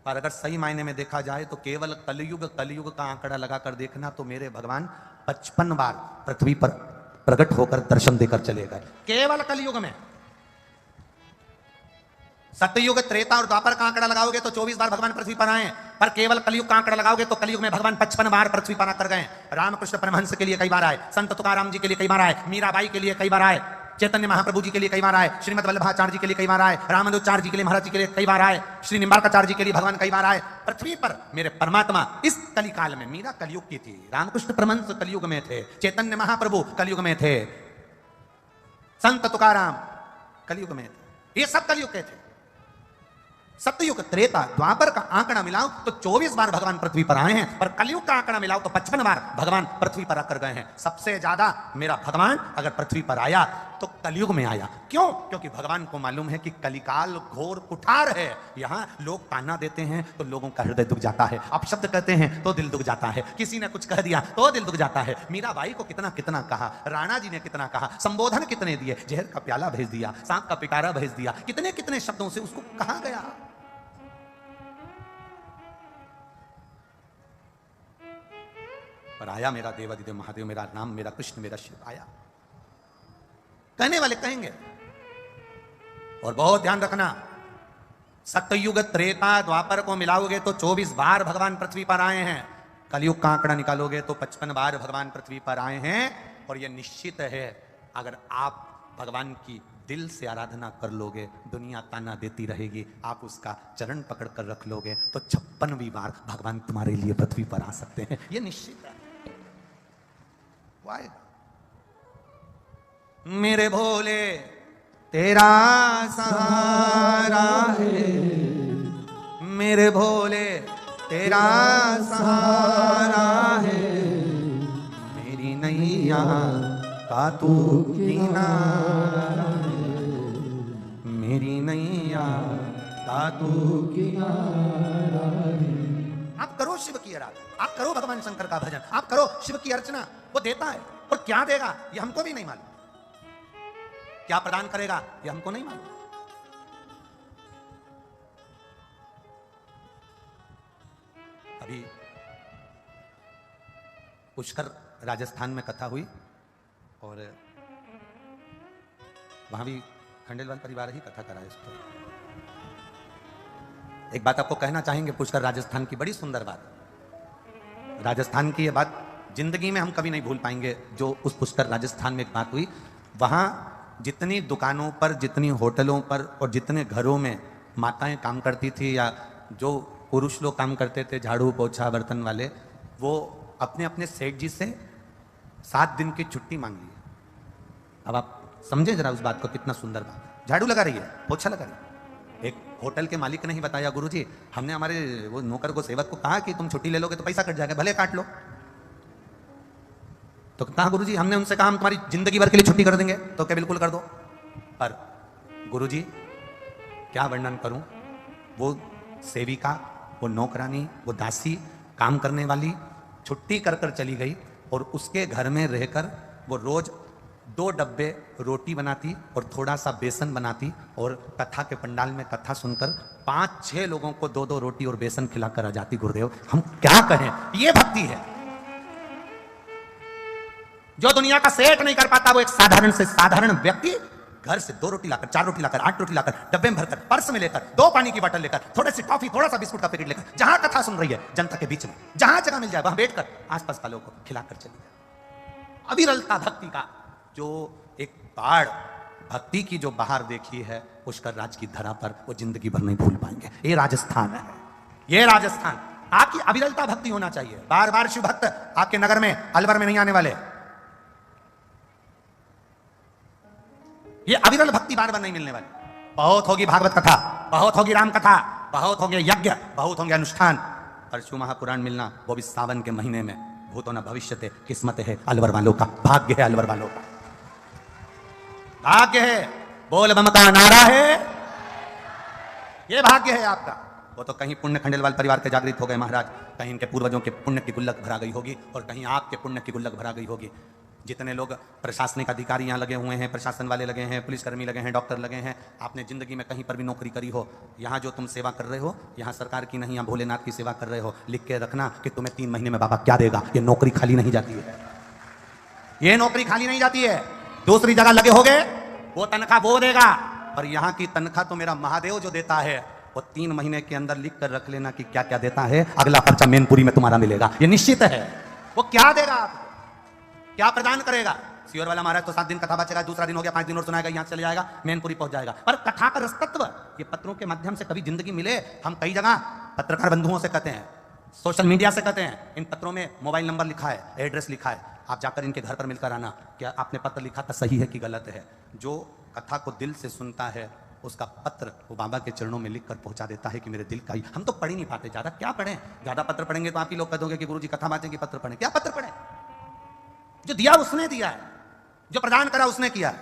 पर अगर सही मायने में देखा जाए तो केवल कलयुग का आंकड़ा लगाकर देखना तो मेरे भगवान 55 बार पृथ्वी पर प्रकट होकर दर्शन देकर चले गए, केवल कलयुग में। सतयुग, त्रेता और द्वापर का आंकड़ा लगाओगे तो 24 बार भगवान पृथ्वी पर आए, पर केवल कलयुग का आंकड़ा लगाओगे तो कलयुग में भगवान 55 बार पृथ्वी पर आकर गए। रामकृष्ण परमहंस के लिए कई बार आए, संत तुकाराम जी के लिए कई बार आए, मीराबाई के लिए कई बार आए, चैतन्य महाप्रभु जी के लिए कई बार आए, श्रीमद वल्लभाचार्य जी के लिए कई बार आए, रामानुजाचार्य जी के लिए, महाराज जी के लिए कई बार आए, श्री निम्बार्काचार्य जी के लिए भगवान कई बार आए। पृथ्वी पर मेरे परमात्मा इस कलिकाल में, मीरा कलयुग की थी, रामकृष्ण परमहंस कलयुग में थे, चैतन्य महाप्रभु कलयुग में थे, संत तुकाराम कलयुग में थे, ये सब कलयुग के थे। सतयुग, त्रेता, द्वापर का आंकड़ा मिलाओ तो 24 बार भगवान पृथ्वी पर आए हैं, पर कलयुग का आंकड़ा मिलाओ तो 55 बार भगवान पृथ्वी पर आकर गए हैं। सबसे ज्यादा मेरा भगवान अगर पृथ्वी पर आया तो कलयुग में आया। क्यों? क्योंकि भगवान को मालूम है कि कलिकाल घोर कुठार है। यहां लोग ताना देते हैं तो लोगों का हृदय दुख जाता है, अपशब्द कहते हैं तो दिल दुख जाता है, किसी ने कुछ कह दिया तो दिल दुख जाता है। मीराबाई को कितना कितना कहा, राणा जी ने कितना कहा, संबोधन कितने दिए, जहर का प्याला भेज दिया, सांप का पिटारा भेज दिया, कितने कितने शब्दों से उसको कहा गया। पर आया मेरा देवादिदेव महादेव, मेरा राम, मेरा कृष्ण, मेरा शिव आया। कहने वाले कहेंगे, और बहुत ध्यान रखना, सतयुग, त्रेता, द्वापर को मिलाओगे तो 24 बार भगवान पृथ्वी पर आए हैं। कलयुग का आंकड़ा निकालोगे तो 55 बार भगवान पृथ्वी पर आए हैं। और यह निश्चित है, अगर आप भगवान की दिल से आराधना कर लोगे, दुनिया ताना देती रहेगी, आप उसका चरण पकड़ कर रख लोगे तो 56वीं बार भगवान तुम्हारे लिए पृथ्वी पर आ सकते हैं। यह निश्चित है। मेरे भोले तेरा सहारा है, मेरे भोले तेरा सहारा है, मेरी नैया का तू किनारा है, मेरी नैया का तू किनारा है। आप करो शिव की आराधना, आप करो भगवान शंकर का भजन, आप करो शिव की अर्चना, वो देता है। और क्या देगा ये हमको भी नहीं मालूम, क्या प्रदान करेगा ये हमको नहीं मालूम। अभी पुष्कर राजस्थान में कथा हुई और वहां भी खंडेलवाल परिवार ही कथा करा इसको। एक बात आपको कहना चाहेंगे, पुष्कर राजस्थान की बड़ी सुंदर बात, राजस्थान की यह बात जिंदगी में हम कभी नहीं भूल पाएंगे। जो उस पुष्कर राजस्थान में एक बात हुई, वहां जितनी दुकानों पर, जितनी होटलों पर और जितने घरों में माताएं काम करती थी या जो पुरुष लोग काम करते थे, झाड़ू पोछा बर्तन वाले, वो अपने अपने सेठ जी से 7 दिन की छुट्टी मांग ली। अब आप समझे जरा उस बात को, कितना सुंदर बात। झाड़ू लगा रही है, पोछा लगा रही है। एक होटल के मालिक ने ही बताया, गुरुजी हमने हमारे वो नौकर को, सेवक को कहा कि तुम छुट्टी ले लोगे तो पैसा कट जाएगा, भले काट लो। तो कहा गुरुजी हमने उनसे कहा हम तुम्हारी जिंदगी भर के लिए छुट्टी कर देंगे, तो क्या बिल्कुल कर दो। पर गुरुजी क्या वर्णन करूं, वो सेविका, वो नौकरानी, वो दासी, काम करने वाली छुट्टी कर कर चली गई और उसके घर में रहकर वो रोज 2 डब्बे रोटी बनाती और थोड़ा सा बेसन बनाती और कथा के पंडाल में कथा सुनकर 5-6 लोगों को 2-2 रोटी और बेसन खिलाकर आ जाती। गुरुदेव हम क्या कहें, ये भक्ति है। जो दुनिया का सेठ नहीं कर पाता, वो एक साधारण से साधारण व्यक्ति घर से 2 रोटी लाकर, 4 रोटी लाकर, 8 रोटी लाकर, डब्बे में भरकर, पर्स में लेकर, 2 पानी की बोतल लेकर, थोड़ी सी टॉफी, थोड़ा सा बिस्कुट का पैकेट लेकर, जहां कथा सुन रही है जनता के बीच में, जहां जगह मिल जाए वहां बैठकर आसपास वालों को खिलाकर चली जाए। अविरलता भक्ति का जो एक बाढ़ भक्ति की जो बाहर देखी है पुष्कर राज की धरा पर, वो जिंदगी भर नहीं भूल पाएंगे। ये राजस्थान है, ये राजस्थान। आपकी अविरलता भक्ति होना चाहिए। बार बार शिव भक्त आपके नगर में, अलवर में नहीं आने वाले। ये अविरल भक्ति बार बार नहीं मिलने वाली। बहुत होगी भागवत कथा, बहुत होगी राम कथा, बहुत होंगे यज्ञ, बहुत होंगे अनुष्ठान, और शिव महापुराण मिलना वो भी सावन के महीने में। भूतो न भविष्यते, किस्मत है अलवर वालों का, भाग्य है अलवर वालों का, भाग्य है। बोल बम का नारा है, ये भाग्य है आपका। वो तो कहीं पुण्य खंडेलवाल परिवार के जागृत हो गए महाराज, कहीं इनके पूर्वजों के पुण्य की गुल्लक भरा गई होगी और कहीं आपके पुण्य की गुल्लक भरा गई होगी। जितने लोग प्रशासनिक अधिकारी यहाँ लगे हुए हैं, प्रशासन वाले लगे हैं, पुलिसकर्मी लगे हैं, डॉक्टर लगे हैं, आपने जिंदगी में कहीं पर भी नौकरी करी हो, यहाँ जो तुम सेवा कर रहे हो, यहाँ सरकार की नहीं, यहाँ भोलेनाथ की सेवा कर रहे हो, लिख के रखना कि तुम्हें 3 महीने में बाबा क्या देगा। ये नौकरी खाली नहीं जाती है, ये नौकरी खाली नहीं जाती है। दूसरी जगह लगे होगे, वो तनख्वाह वो देगा, और यहाँ की तनख्वाह तो मेरा महादेव जो देता है, वो 3 महीने के अंदर लिख कर रख लेना कि क्या क्या देता है। अगला खर्चा मैनपुरी में तुम्हारा मिलेगा, ये निश्चित है। वो क्या देगा आपको, क्या प्रदान करेगा? सियोर वाला महाराज तो 7 दिन कथा बचेगा, दूसरा दिन हो गया 5 दिन और सुनाएगा, यहाँ चले जाएगा, मैनपुरी पहुंच जाएगा। पर कथा का रसतत्व ये पत्रों के माध्यम से कभी जिंदगी मिले। हम कई जगह पत्रकार बंधुओं से कहते हैं, सोशल मीडिया से कहते हैं, इन पत्रों में मोबाइल नंबर लिखा है, एड्रेस लिखा है, आप जाकर इनके घर पर मिलकर आना, क्या आपने पत्र लिखा था सही है कि गलत है। जो कथा को दिल से सुनता है उसका पत्र वो बाबा के चरणों में लिख कर पहुंचा देता है कि मेरे दिल का ही। हम तो पढ़ ही नहीं पाते, ज्यादा क्या पढ़ें, ज्यादा पत्र पढ़ेंगे तो आप ही लोग कह दोगे कि गुरुजी कथा बातें की पत्र पढ़ें। क्या पत्र पढ़ें? जो दिया उसने दिया है, जो प्रदान करा उसने किया है,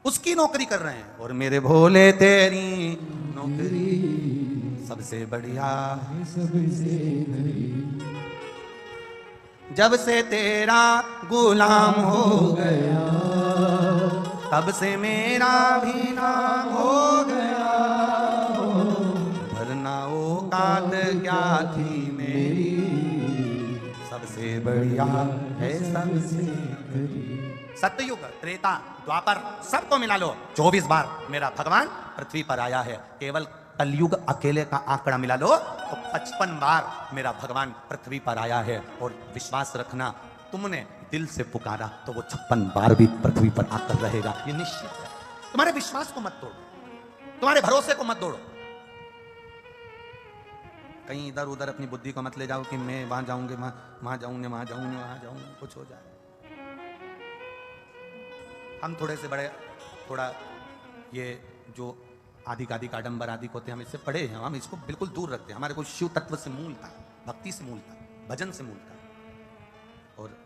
उसकी नौकरी कर रहे हैं। और मेरे भोले तेरी नौकरी सबसे बढ़िया, सबसे बड़ी जब से तेरा गुलाम हो गया, तब से मेरा भी नाम हो गया। वरना औकात क्या थी मेरी, सबसे बढ़िया है सबसे बड़ी। सत्ययुग, त्रेता, द्वापर सबको मिला लो, 24 बार मेरा भगवान पृथ्वी पर आया है। केवल कलयुग अकेले का आंकड़ा मिला लो तो 55 बार मेरा भगवान पृथ्वी पर आया है। और विश्वास रखना, तुमने दिल से पुकारा तो वो 56 बार भी पृथ्वी पर आकर रहेगा, ये निश्चित है। तुम्हारे विश्वास को मत तोड़ो, तुम्हारे भरोसे को मत तोड़ो। कहीं इधर उधर अपनी बुद्धि को मत ले जाओ कि मैं वहां जाऊंगे, वहां जाऊंगे, वहां जाऊंगे, वहां जाऊंगे, कुछ हो जाए। हम थोड़े से बड़े, थोड़ा ये जो आधिकाधिक आडंबर आदि होते हैं, हम इससे पढ़े हैं, हम इसको बिल्कुल दूर रखते हैं। हमारे को शिव तत्व से मूल था, भक्ति से मूल था, भजन से मूल था। और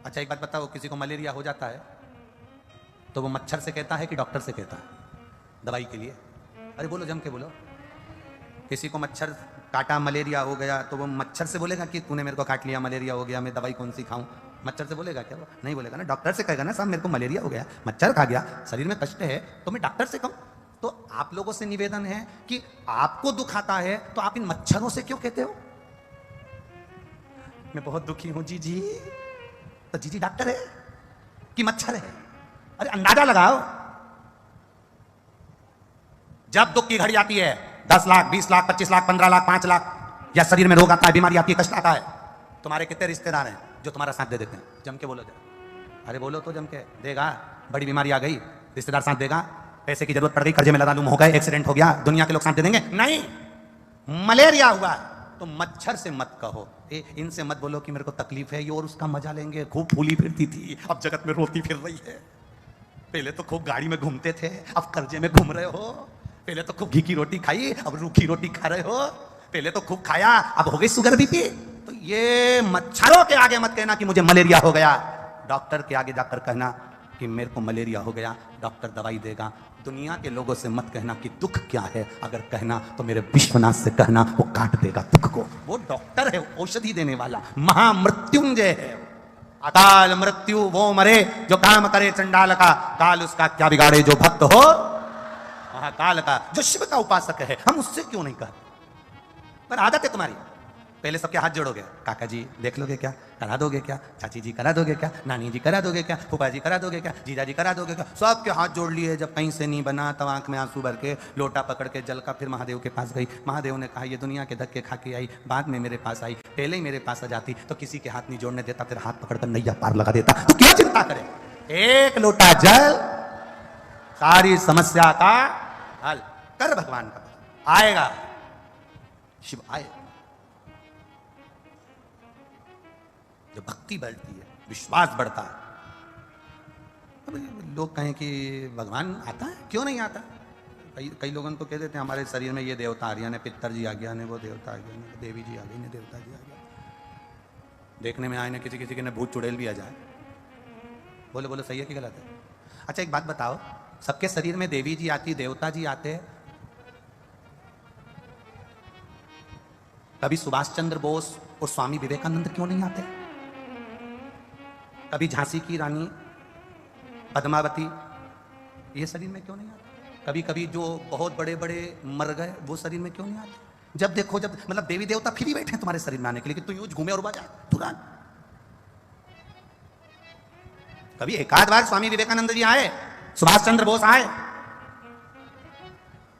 अच्छा एक बात बताओ, किसी को मलेरिया हो जाता है तो वो मच्छर से कहता है कि डॉक्टर से कहता है दवाई के लिए? अरे बोलो, जम के बोलो। किसी को मच्छर काटा, मलेरिया हो गया, तो वो मच्छर से बोलेगा कि तूने मेरे को काट लिया, मलेरिया हो गया, मैं दवाई कौन सी खाऊं? मच्छर से बोलेगा क्या? वो नहीं बोलेगा ना। डॉक्टर से कहेगा ना, साहब मेरे को मलेरिया हो गया, मच्छर खा गया, शरीर में कष्ट है, तो मैं डॉक्टर से कहूं। तो आप लोगों से निवेदन है कि आपको दुख आता है तो आप इन मच्छरों से क्यों कहते हो मैं बहुत दुखी हूं जी जी? तो जी जी डॉक्टर है कि मच्छर है? अरे अंदाजा लगाओ। जब दुख की घड़ी आती है, 10 लाख, 20 लाख, 25 लाख, 15 लाख, 5 लाख, या शरीर में रोग आता है, बीमारी आती है, कष्ट आता है, तुम्हारे कितने रिश्तेदार हैं जो तुम्हारा साथ दे देते हैं? जम के बोलो जरा। अरे बोलो तो, जम के। देगा? बड़ी बीमारी आ गई, रिश्तेदार साथ देगा? पैसे की जरूरत पड़ गई, कर्जे में लदालूम हो गए, एक्सीडेंट हो गया, दुनिया के लोग साथ दे देंगे? नहीं। मलेरिया हुआ तो मच्छर से मत कहो, इनसे मत बोलो कि मेरे को तकलीफ है, ये और उसका मजा लेंगे। खूब फूली फिरती थी, अब जगत में रोती फिर रही है। पहले तो खूब गाड़ी में घूमते थे, अब कर्जे में घूम रहे हो। पहले तो खूब घी की रोटी खाई, अब रूखी रोटी खा रहे हो। पहले तो खूब खाया, अब हो गई शुगर बीपी। तो ये मच्छरों के आगे मत कहना कि मुझे मलेरिया हो गया। डॉक्टर के आगे जाकर कहना कि मेरे को मलेरिया हो गया, डॉक्टर दवाई देगा। दुनिया के लोगों से मत कहना कि दुख क्या है, अगर कहना तो मेरे विश्वनाथ से कहना, वो काट देगा दुख को। वो डॉक्टर है, औषधि देने वाला, महामृत्युंजय है। अकाल मृत्यु वो मरे जो काम करे चंडाल का, काल उसका क्या बिगाड़े जो भक्त हो महाकाल का। जो शिव का उपासक है, हम उससे क्यों नहीं कहते? पर आदत है तुम्हारी, पहले सबके हाथ जोड़ोगे, काका जी देख लोगे क्या, करा दोगे क्या, चाची जी करा दोगे क्या, नानी जी करा दोगे क्या, फूफा जी करा दोगे क्या, जीजा जी करा दोगे क्या? सबके हाथ जोड़ लिए। जब कहीं से नहीं बना तब आंख में आंसू भर के लोटा पकड़ के जल का फिर महादेव के पास गई। महादेव ने कहा ये दुनिया के धक्के खा के आई, बाद में मेरे पास आई, पहले ही मेरे पास आ जाती तो किसी के हाथ नहीं जोड़ने देता, तेरा हाथ पकड़कर नैया पार लगा देता। तो क्या चिंता करे, एक लोटा जल सारी समस्या का हल कर। भगवान का आएगा, शिव आएगा। जब भक्ति बढ़ती है, विश्वास बढ़ता है। अब लोग कहें कि भगवान आता है, क्यों नहीं आता? कई लोगों को कह देते हैं हमारे शरीर में ये देवता आ गया ने, पितर जी आ गया ने, वो देवता आ गया ने, देवी जी आ गई ने, देवता जी आ गया। देखने में आए ना, किसी किसी के ने भूत चुड़ैल भी आ जाए। बोले बोले सही है कि गलत है? अच्छा एक बात बताओ, सबके शरीर में देवी जी आती, देवता जी आते हैं, कभी सुभाष चंद्र बोस और स्वामी विवेकानंद क्यों नहीं आते? कभी झांसी की रानी पद्मावती ये शरीर में क्यों नहीं आते? कभी कभी जो बहुत बड़े बड़े मर गए वो शरीर में क्यों नहीं आते? जब देखो, जब मतलब देवी देवता फिर ही बैठे हैं तुम्हारे शरीर में आने के लिए कि तू यूं घूमे और बजा तुरंत। कभी एकाध बार स्वामी विवेकानंद जी आए, सुभाष चंद्र बोस आए,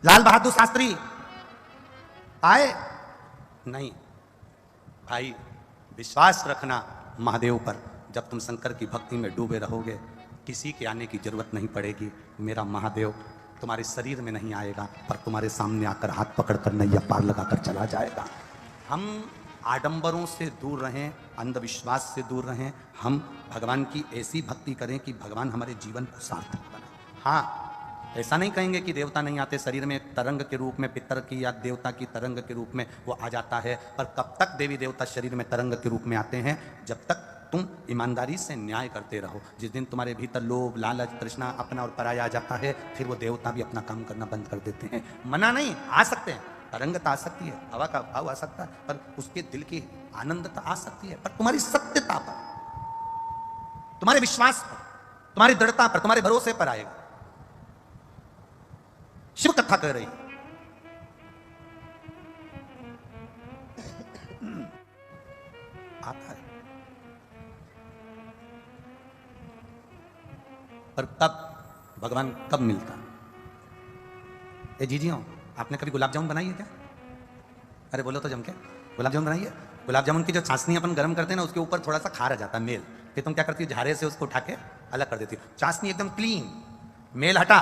लाल बहादुर शास्त्री आए? नहीं भाई, विश्वास रखना महादेव पर। जब तुम शंकर की भक्ति में डूबे रहोगे, किसी के आने की जरूरत नहीं पड़ेगी। मेरा महादेव तुम्हारे शरीर में नहीं आएगा, पर तुम्हारे सामने आकर हाथ पकड़कर नैया पार लगाकर चला जाएगा। हम आडंबरों से दूर रहें, अंधविश्वास से दूर रहें। हम भगवान की ऐसी भक्ति करें कि भगवान हमारे जीवन को सार्थक बनाए। हाँ, ऐसा नहीं कहेंगे कि देवता नहीं आते, शरीर में एक तरंग के रूप में पितर की या देवता की तरंग के रूप में वो आ जाता है। पर कब तक देवी देवता शरीर में तरंग के रूप में आते हैं? जब तक तुम ईमानदारी से न्याय करते रहो। जिस दिन तुम्हारे भीतर लोभ, लालच, तृष्णा, अपना और पराया आ जाता है, फिर वो देवता भी अपना काम करना बंद कर देते हैं। मना नहीं, आ सकते हैं, तरंगता आ सकती है, हवा का भाव आ सकता है, पर उसके दिल की आनंदता आ सकती है। पर तुम्हारी सत्यता पर, तुम्हारे विश्वास पर, तुम्हारी दृढ़ता पर, तुम्हारे भरोसे पर आएगा। शिव कथा कह रही आता है, पर कब भगवान कब मिलता? ए जीजियों, आपने कभी गुलाब जामुन बनाई है क्या? अरे बोलो तो जम के, गुलाब जामुन बनाइए। गुलाब जामुन की जो चाशनी अपन गर्म करते हैं ना, उसके ऊपर थोड़ा सा खार आ जाता है, मेल। फिर तुम क्या करती हो? झारे से उसको उठा के अलग कर देती हो। चाशनी एकदम क्लीन, मेल हटा,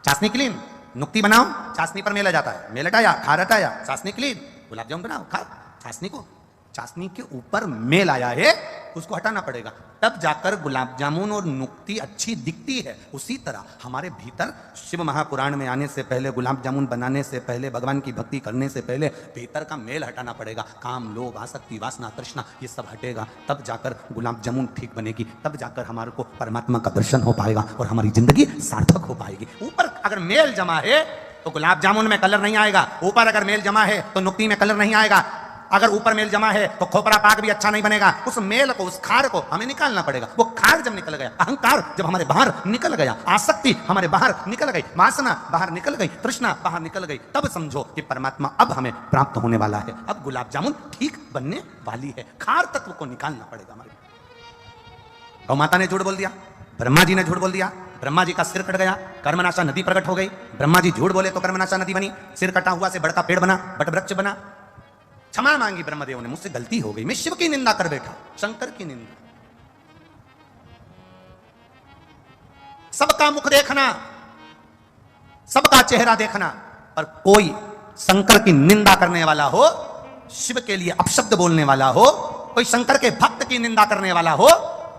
चाशनी क्लीन। नुक्ती बनाओ, चाशनी पर मेल आ जाता है, मेल हटाया, खार हटाया, चाशनी क्लीन। गुलाब जामुन बनाओ, खा चाशनी को, चाशनी के ऊपर मेल आया है, उसको हटाना पड़ेगा, तब जाकर गुलाब जामुन और नुक्ती अच्छी दिखती है। उसी तरह हमारे भीतर शिव महापुराण में आने से पहले, गुलाब जामुन बनाने से पहले, भगवान की भक्ति करने से पहले भीतर का मेल हटाना पड़ेगा। काम, लोभ, आसक्ति, वासना, तृष्णा, ये सब हटेगा, तब जाकर गुलाब जामुन ठीक बनेगी, तब जाकर हमारे को परमात्मा का दर्शन हो पाएगा और हमारी जिंदगी सार्थक हो पाएगी। ऊपर अगर मेल जमा है तो गुलाब जामुन में कलर नहीं आएगा, ऊपर अगर मेल जमा है तो नुक्ती में कलर नहीं आएगा, अगर ऊपर मेल जमा है तो खोपरा पाक भी अच्छा नहीं बनेगा। उस मेल को, उस खार को हमें निकालना पड़ेगा। वो खार जब निकल गया, अहंकार जब हमारे बाहर निकल गया, आसक्ति हमारे बाहर निकल गई, वासना बाहर निकल गई, तृष्णा बाहर निकल गई, तब समझो कि परमात्मा अब हमें प्राप्त होने वाला है। अब गुलाब जामुन ठीक बनने वाली है। खार तत्व को निकालना पड़ेगा हमारे। गौ माता ने झूठ बोल दिया, ब्रह्मा जी ने झूठ बोल दिया, ब्रह्मा जी का सिर कट गया, कर्मनाशा नदी प्रकट हो गई। ब्रह्मा जी झूठ बोले तो कर्मनाशा नदी बनी, सिर कटा हुआ से बड़का पेड़ बना, बट वृक्ष बना। क्षमा मांगी ब्रह्मदेव ने, मुझसे गलती हो गई, मैं शिव की निंदा कर बैठा, शंकर की निंदा। सबका मुख देखना, सबका चेहरा देखना, पर कोई शंकर की निंदा करने वाला हो, शिव के लिए अपशब्द बोलने वाला हो, कोई शंकर के भक्त की निंदा करने वाला हो,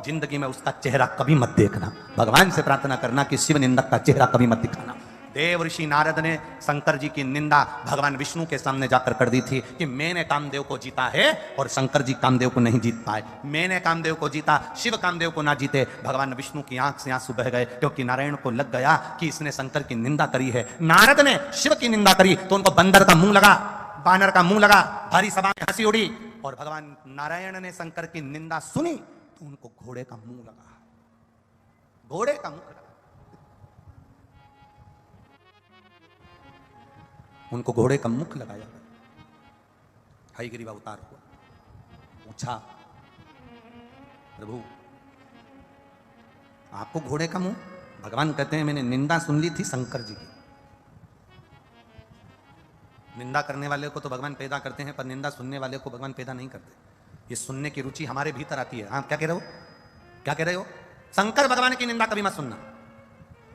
जिंदगी में उसका चेहरा कभी मत देखना। भगवान से प्रार्थना करना कि शिव निंदक का चेहरा कभी मत दिखाना। देव ऋषि नारद ने शंकर जी की निंदा भगवान विष्णु के सामने जाकर कर दी थी कि मैंने कामदेव को जीता है और शंकर जी कामदेव को नहीं जीत पाए। मैंने कामदेव को जीता, शिव कामदेव को ना जीते। भगवान विष्णु की आंख से आंसू बह गए, क्योंकि नारायण को लग गया कि इसने शंकर की निंदा करी है। नारद ने शिव की निंदा करी तो उनको बंदर का मुंह लगा, बानर का मुंह लगा, भारी सभा में हंसी उड़ी। और भगवान नारायण ने शंकर की निंदा सुनी तो उनको घोड़े का मुंह लगा, घोड़े का मुंह लगा, उनको घोड़े का मुख लगाया। हयग्रीव अवतार हुआ, पूछा प्रभु आपको घोड़े का मुंह? भगवान कहते हैं मैंने निंदा सुन ली थी शंकर जी की। निंदा करने वाले को तो भगवान पैदा करते हैं, पर निंदा सुनने वाले को भगवान पैदा नहीं करते। ये सुनने की रुचि हमारे भीतर आती है। हाँ, क्या कह रहे हो, क्या कह रहे हो? शंकर भगवान की निंदा कभी मत सुनना।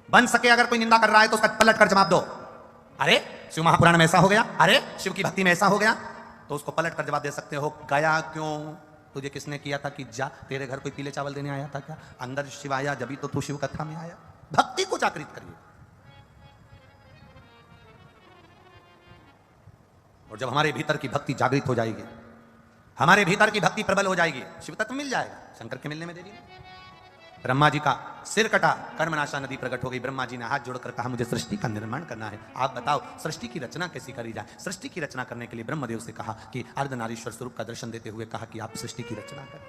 बन सके अगर कोई निंदा कर रहा है तो उसका पलट कर जवाब दो। अरे शिव महापुराण में ऐसा हो गया, अरे शिव की भक्ति में ऐसा हो गया, तो उसको पलट कर जवाब दे सकते हो। गया क्यों? तुझे किसने किया था कि जा? तेरे घर कोई पीले चावल देने आया था क्या? अंदर शिव आया जब तो तू शिव कथा में आया। भक्ति को जागृत करिए। और जब हमारे भीतर की भक्ति जागृत हो जाएगी, हमारे भीतर की भक्ति प्रबल हो जाएगी, शिव तत्व मिल जाएगा। शंकर के मिलने में देरी नहीं। ब्रह्मा जी का सिर कटा, कर्मनाशा नदी प्रकट हो गई। ब्रह्मा जी ने हाथ जोड़कर कहा मुझे सृष्टि का निर्माण करना है, आप बताओ सृष्टि की रचना कैसी करी जाए। सृष्टि की रचना करने के लिए ब्रह्मदेव से कहा कि अर्धनारीश्वर स्वरूप का दर्शन देते हुए कहा कि आप सृष्टि की रचना करें।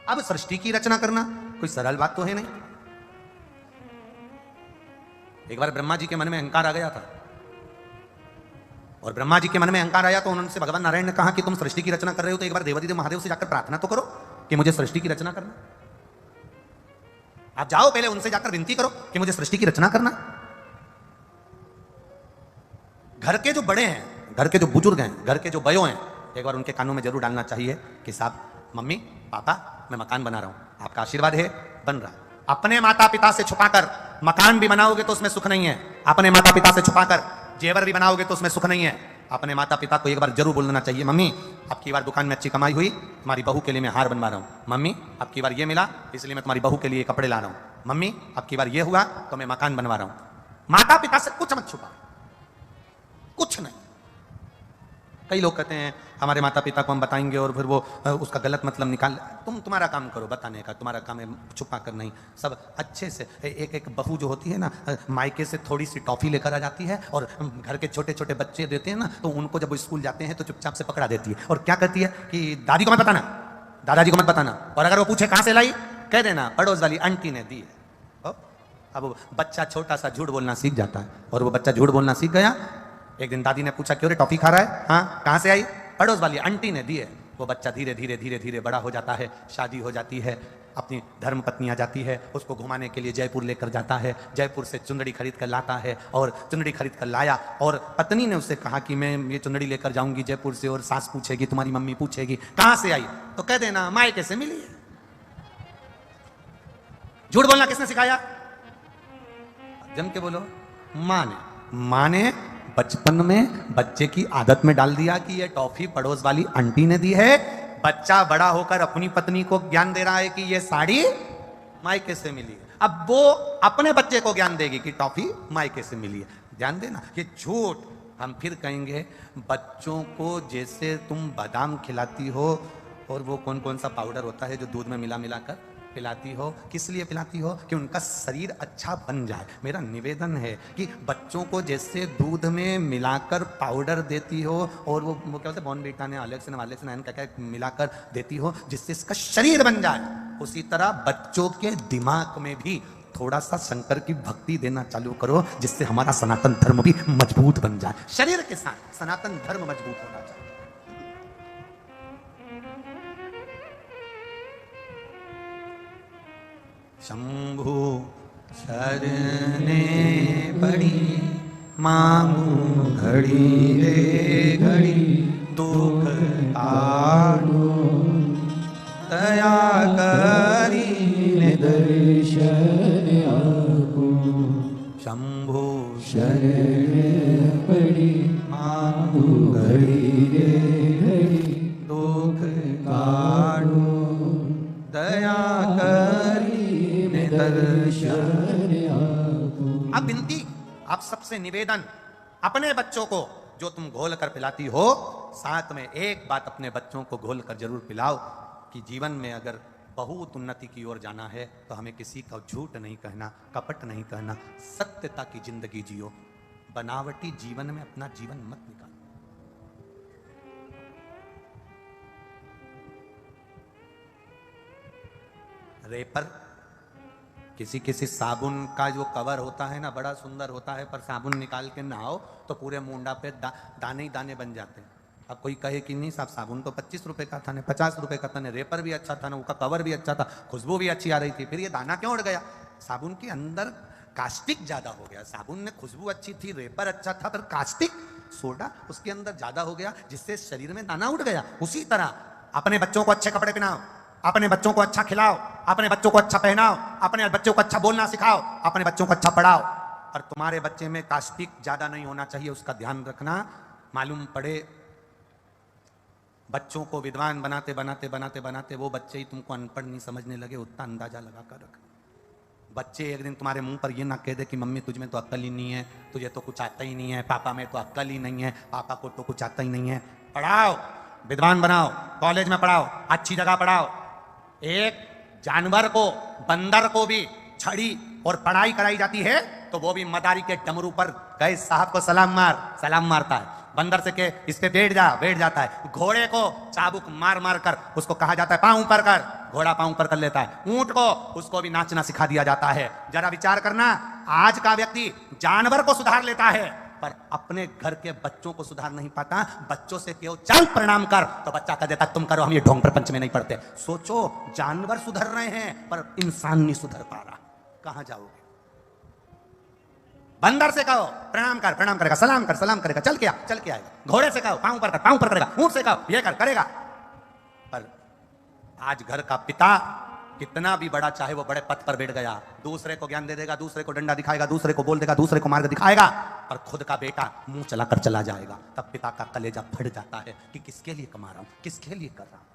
अब सृष्टि की रचना करना कोई सरल बात तो है नहीं। एक बार ब्रह्मा जी के मन में अहंकार आ गया था, और ब्रह्मा जी के मन में अहंकार आया तो उन्होंने भगवान नारायण ने कहा कि तुम सृष्टि की रचना कर रहे हो तो एक बार देवादिदेव महादेव से जाकर प्रार्थना तो करो कि मुझे सृष्टि की रचना करना। आप जाओ पहले उनसे जाकर विनती करो कि मुझे सृष्टि की रचना करना। घर के जो बड़े हैं, घर के जो बुजुर्ग हैं, घर के जो बयो हैं, एक बार उनके कानों में जरूर डालना चाहिए कि साहब, मम्मी, पापा, मैं मकान बना रहा हूं, आपका आशीर्वाद है, बन रहा। अपने माता पिता से छुपाकर मकान भी बनाओगे तो उसमें सुख नहीं है। अपने माता पिता से छुपाकर जेवर भी बनाओगे तो उसमें सुख नहीं है। अपने माता पिता को एक बार जरूर बोलना चाहिए, मम्मी, आपकी बार दुकान में अच्छी कमाई हुई, तुम्हारी बहू के लिए मैं हार बनवा रहा हूं। मम्मी, आपकी बार ये मिला, इसलिए मैं तुम्हारी बहू के लिए कपड़े ला रहा हूं। मम्मी, आपकी बार ये हुआ तो मैं मकान बनवा रहा हूं। माता पिता से कुछ मत छुपा, कुछ नहीं। कई लोग कहते हैं हमारे माता पिता को हम बताएंगे और फिर वो उसका गलत मतलब निकाल। तुम्हारा काम करो बताने का, तुम्हारा काम है छुपा कर नहीं। सब अच्छे से एक बहू जो होती है ना, मायके से थोड़ी सी टॉफी लेकर आ जाती है और घर के छोटे छोटे बच्चे देते हैं ना, तो उनको जब वो स्कूल जाते हैं तो चुपचाप से पकड़ा देती है और क्या कहती है कि दादी को मत बताना, दादाजी को मत बताना। और अगर वो पूछे कहां से लाई, कह देना पड़ोस वाली आंटी ने दी है। अब वो बच्चा छोटा सा झूठ बोलना सीख जाता है और वो बच्चा झूठ बोलना सीख गया। एक दिन दादी ने पूछा, क्यों रे टॉफी खा रहा है? हाँ, कहां से आई? पड़ोस वाली आंटी ने दी है। वो बच्चा धीरे धीरे धीरे धीरे बड़ा हो जाता है, शादी हो जाती है, अपनी धर्म पत्नी आ जाती है, उसको घुमाने के लिए जयपुर लेकर जाता है, जयपुर से चुंदड़ी खरीद कर लाता है और चुंदड़ी खरीद कर लाया और पत्नी ने उससे कहा कि मैं ये चुंदड़ी लेकर जाऊंगी जयपुर से, और सास पूछेगी, तुम्हारी मम्मी पूछेगी कहां से आई, तो कह देना मायके से मिली है। झूठ बोलना किसने सिखाया? जम के बोलो, माँ ने बचपन में बच्चे की आदत में डाल दिया कि ये टॉफी पड़ोस वाली आंटी ने दी है। बच्चा बड़ा होकर अपनी पत्नी को ज्ञान दे रहा है कि ये साड़ी मायके से मिली है। अब वो अपने बच्चे को ज्ञान देगी कि टॉफी मायके से मिली है। ध्यान देना, ये झूठ। हम फिर कहेंगे, बच्चों को जैसे तुम बादाम खिलाती हो और वो कौन कौन सा पाउडर होता है जो दूध में मिला मिलाकर पिलाती हो, किस लिए पिलाती हो? कि उनका शरीर अच्छा बन जाए। मेरा निवेदन है कि बच्चों को जैसे दूध में मिलाकर पाउडर देती हो और वो क्या बोलते हैं, बॉर्नवीटा ने वालेक्सिन क्या मिलाकर देती हो जिससे इसका शरीर बन जाए, उसी तरह बच्चों के दिमाग में भी थोड़ा सा शंकर की भक्ति देना चालू करो जिससे हमारा सनातन धर्म भी मजबूत बन जाए। शरीर के साथ सनातन धर्म मजबूत होना चाहिए। शंभु शरणे पड़ी मांगू घड़ी रे घड़ी, दुख आड़ो दया करी दर्शन आपको। शंभु शरणे पड़ी मांगू घड़ी रे घड़ी, दुख काड़ो दया करी दर्शन आपको। अब विनती, आप सबसे निवेदन, अपने बच्चों को जो तुम घोल कर पिलाती हो, साथ में एक बात अपने बच्चों को घोल कर जरूर पिलाओ कि जीवन में अगर बहुत उन्नति की ओर जाना है तो हमें किसी का झूठ नहीं कहना, कपट नहीं कहना, सत्यता की जिंदगी जियो। बनावटी जीवन में अपना जीवन मत निकालो। रेपर, किसी साबुन का जो कवर होता है ना, बड़ा सुंदर होता है, पर साबुन निकाल के नहाओ तो पूरे मुंडा पे दाने ही दाने बन जाते हैं। अब कोई कहे कि नहीं साहब, साबुन तो 25 रुपए का था, 50 रुपए का था, रेपर भी अच्छा था ना, उसका कवर भी अच्छा था, खुशबू भी अच्छी आ रही थी, फिर ये दाना क्यों उड़ गया? साबुन के अंदर कास्टिक ज्यादा हो गया। साबुन में खुशबू अच्छी थी, रेपर अच्छा था, पर कास्टिक सोडा उसके अंदर ज्यादा हो गया जिससे शरीर में दाना उड़ गया। उसी तरह अपने बच्चों को अच्छे कपड़े पहनाओ, अपने बच्चों को अच्छा खिलाओ, अपने बच्चों को अच्छा पहनाओ, अपने बच्चों को अच्छा बोलना सिखाओ, अपने बच्चों को अच्छा पढ़ाओ। और तुम्हारे बच्चे में कास्टिक ज्यादा नहीं होना चाहिए, उसका ध्यान रखना। मालूम पड़े बच्चों को विद्वान बनाते बनाते बनाते बनाते वो बच्चे ही तुमको अनपढ़ नहीं समझने लगे, उतना अंदाजा लगा कर रख। बच्चे एक दिन तुम्हारे मुंह पर ये ना कह दे कि मम्मी तुझ में तो अक्ल ही नहीं है, तुझे तो कुछ आता ही नहीं है, पापा में तो अक्ल ही नहीं है, पापा को तो कुछ आता ही नहीं है। पढ़ाओ, विद्वान बनाओ, कॉलेज में पढ़ाओ, अच्छी जगह पढ़ाओ। एक जानवर को, बंदर को भी छड़ी और पढ़ाई कराई जाती है तो वो भी मदारी के डमरू पर गए साहब को सलाम मारता है। बंदर से के इस पे बैठ जाता है। घोड़े को चाबुक मार मार कर उसको कहा जाता है पांव ऊपर कर, घोड़ा पांव ऊपर कर लेता है। ऊंट को उसको भी नाचना सिखा दिया जाता है। जरा विचार करना, आज का व्यक्ति जानवर को सुधार लेता है पर अपने घर के बच्चों को सुधार नहीं पाता। बच्चों से क्यों चल प्रणाम कर तो बच्चा कह देता तुम करो, हम ये ढोंग प्रपंच में नहीं पढ़ते। सोचो, जानवर सुधर रहे हैं पर इंसान नहीं सुधर पा रहा। कहां जाओगे? बंदर से कहो प्रणाम कर, प्रणाम करेगा, सलाम कर, सलाम करेगा, चल के आएगा। घोड़े से कहो पांव पर कर, पांव पर करेगा। ऊंट से कहो ये कर, करेगा। पर आज घर का पिता कितना भी बड़ा चाहे वो बड़े पद पर बैठ गया, दूसरे को ज्ञान दे देगा, दूसरे को डंडा दिखाएगा, दूसरे को बोल देगा, दूसरे को मार्ग दिखाएगा, पर खुद का बेटा मुंह चलाकर चला जाएगा। तब पिता का कलेजा फट जाता है कि किसके लिए कमा रहा हूं, किसके लिए कर रहा हूं।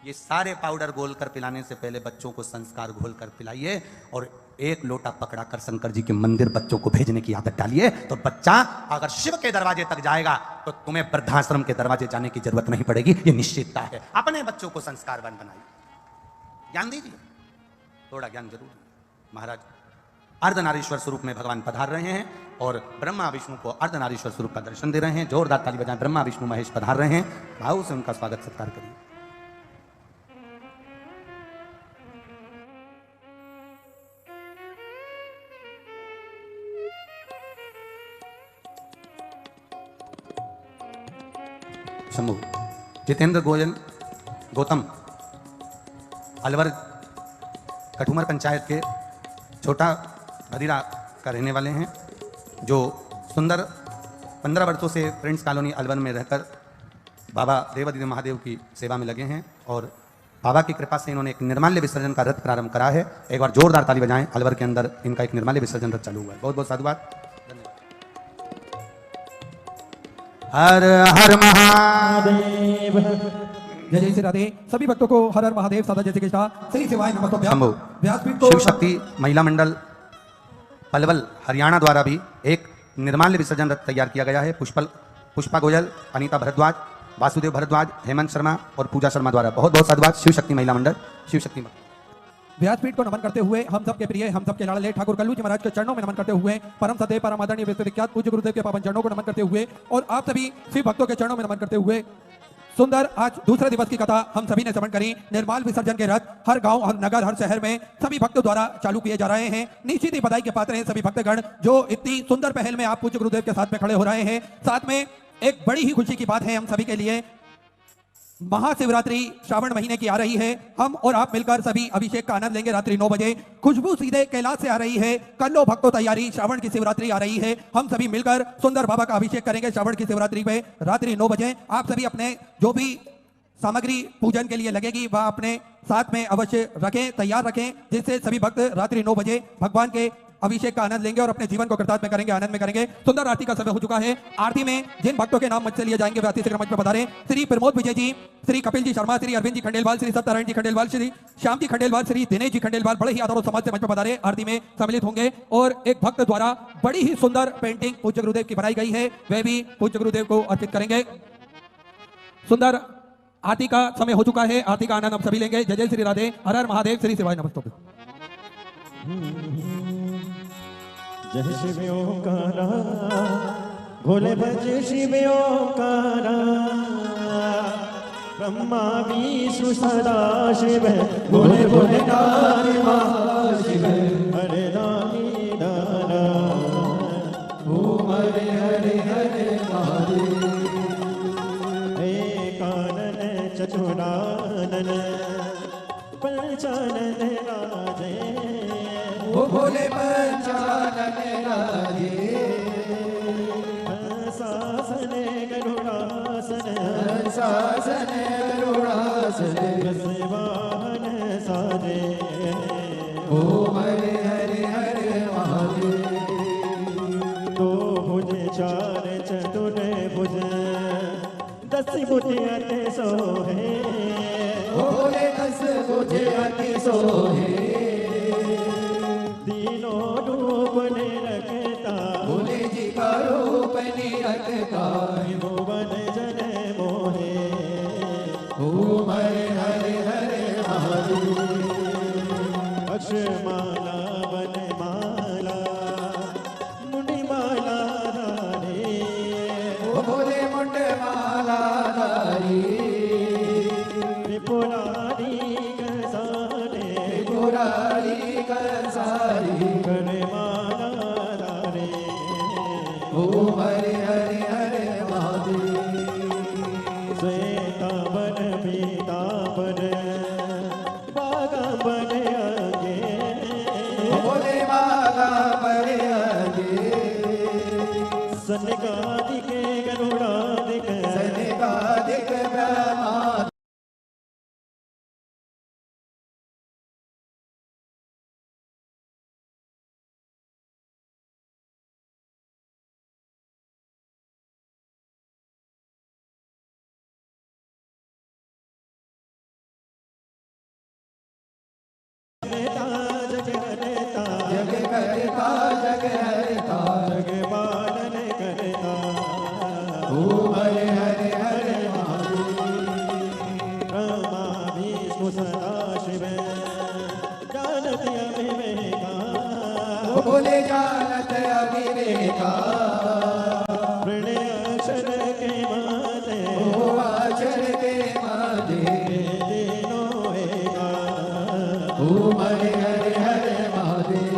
ये सारे पाउडर घोलकर पिलाने से पहले बच्चों को संस्कार घोलकर पिलाइए और एक लोटा पकड़ाकर शंकर जी के मंदिर बच्चों को भेजने की आदत डालिए। तो बच्चा अगर शिव के दरवाजे तक जाएगा तो तुम्हें वृद्धाश्रम के दरवाजे जाने की जरूरत नहीं पड़ेगी। ये निश्चितता है। अपने बच्चों को संस्कारवान बनाइए, ज्ञान दीजिए, थोड़ा ज्ञान जरूर। महाराज अर्धनारीश्वर स्वरूप में भगवान पधार रहे हैं और ब्रह्मा विष्णु को अर्धनारीश्वर स्वरूप का दर्शन दे रहे हैं। जोरदार ताली बजाएं। ब्रह्मा विष्णु महेश पधार रहे हैं, भाव से उनका स्वागत सत्कार करिए। शंभु जितेंद्र गोयल गौतम अलवर कठुमर पंचायत के छोटा भदीरा का रहने वाले हैं, जो सुंदर 15 वर्षों से फ्रेंड्स कॉलोनी अलवर में रहकर बाबा देवादिदेव महादेव की सेवा में लगे हैं और बाबा की कृपा से इन्होंने एक निर्माल्य विसर्जन का रथ प्रारंभ करा है। एक बार जोरदार ताली बजाएं। अलवर के अंदर इनका एक निर्माल्य विसर्जन रथ चालू हुआ है। बहुत बहुत साधुवाद। हर हर महादेव। जय जय श्री राधे। सभी भक्तों को हर हर महादेव सदा जय श्री कृष्णा श्री शिवाय नमस्तुभ्यं। शंभु व्यासपीठ को शिव शक्ति महिला मंडल पलवल हरियाणा द्वारा भी एक निर्माल्य विसर्जन रथ तैयार किया गया है। पुष्पा गोयल, अनीता भरद्वाज, वासुदेव भरद्वाज, हेमंत शर्मा और पूजा शर्मा द्वारा। बहुत बहुत साधुवाद। शिव शक्ति महिला मंडल, शिव शक्ति। व्यासपीठ को नमन करते हुए हम सब के प्रिय, हम सब के लाडले ठाकुर कल्लू जी महाराज के चरणों में नमन करते हुए, परम सदैव परम आदरणीय विश्वविख्यात पूज्य गुरुदेव के पावन चरणों को नमन करते हुए और आप सभी शिव भक्तों के चरणों में नमन करते हुए सुंदर आज दूसरे दिवस की कथा हम सभी ने श्रवण करी। निर्माल विसर्जन के रथ हर गांव, हर नगर, हर शहर में सभी भक्तों द्वारा चालू किए जा रहे हैं। निश्चित ही बधाई के पात्र हैं सभी भक्तगण जो इतनी सुंदर पहल में आप पूज्य गुरुदेव के साथ में खड़े हो रहे हैं। साथ में एक बड़ी ही खुशी की बात है हम सभी के लिए, महाशिवरात्रि श्रावण महीने की आ रही है। हम और आप मिलकर सभी अभिषेक का आनंद लेंगे रात्रि 9 बजे। खुशबू सीधे कैलाश से आ रही है। कर लो भक्तों तैयारी, श्रावण की शिवरात्रि आ रही है। हम सभी मिलकर सुंदर बाबा का अभिषेक करेंगे श्रावण की शिवरात्रि पे रात्रि 9 बजे। आप सभी अपने जो भी सामग्री पूजन के लिए लगेगी वह अपने साथ में अवश्य रखें, तैयार रखें, जिससे सभी भक्त रात्रि 9 बजे भगवान के अभिषेक का आनंद लेंगे और अपने जीवन को कृतार्थ में करेंगे, आनंद में करेंगे। सुंदर आरती का समय हो चुका है। आरती में जिन भक्तों के नाम मंच से लिए जाएंगे वे आरती से मंच पर पधारें। श्री प्रमोद विजय जी, श्री कपिल जी शर्मा, श्री अरविंद जी खंडेलवाल, श्री सत्यनारायण जी खंडेलवाल, श्री श्याम जी खंडेलवाल, श्री दिनेश जी खंडेलवाल बड़े ही आदर और समाज से मंच पर पधारे आरती में सम्मिलित होंगे। और एक भक्त द्वारा बड़ी ही सुंदर पेंटिंग पूज्य गुरुदेव की बनाई गई है, वह भी पूज्य गुरुदेव को अर्पित करेंगे। सुंदर आरती का समय हो चुका है। आरती का आनंद हम सभी लेंगे। जय जय श्री राधे। हर हर महादेव। श्री शिवाय नमस्तुभ्यं। जय शिव ओंकारा, भोले भज शिव ओंकारा, ब्रह्मा विष्णु सदा शिव, भोले भोले नाथ महाशिव, हरे रानी दारा, ओम हरे हरे हरे महादेव। कानन चतुरानन पंचानन राजे, ओ भोले पंचानन राजे, शासन गरुड़ासन, शासन गरुड़ासन, वाहन साजे, ओम हरे हरे हरे महादेव। दो भुज चार चतुर भुज, 10 भुज अति सोहे, भोले 10 भुज अति सोहे, तीनों रूप निरखता, भोले जी का रूप निरखता, भुवन जन मोहे, ओम हरे हरे हरे महादेव। अक्षमाला वनमाला मुनिमाला धारे, ओ भोले मुंड माला धारी, त्रिपुरारी कसारे, त्रिपुरारी कंसारी, गणमाला धारे, ओम हरे हरे हरे महादेव। श्वेतांबर पीतांबर बागांबर अंगे, सनकादिक गरुड़ादिक सनकादिक ब्रह्मा जग हरता जग करता जग हरता जग पालन करता ओम हरे हरे हरे महादेव ब्रह्मा विष्णु सदा शिव जानती अविवेका बोले जानत अविवेका प्रणय अक्षर के माते ओ अक्षर के मादे तीनों एका ओम हरे हरे हरे महादेव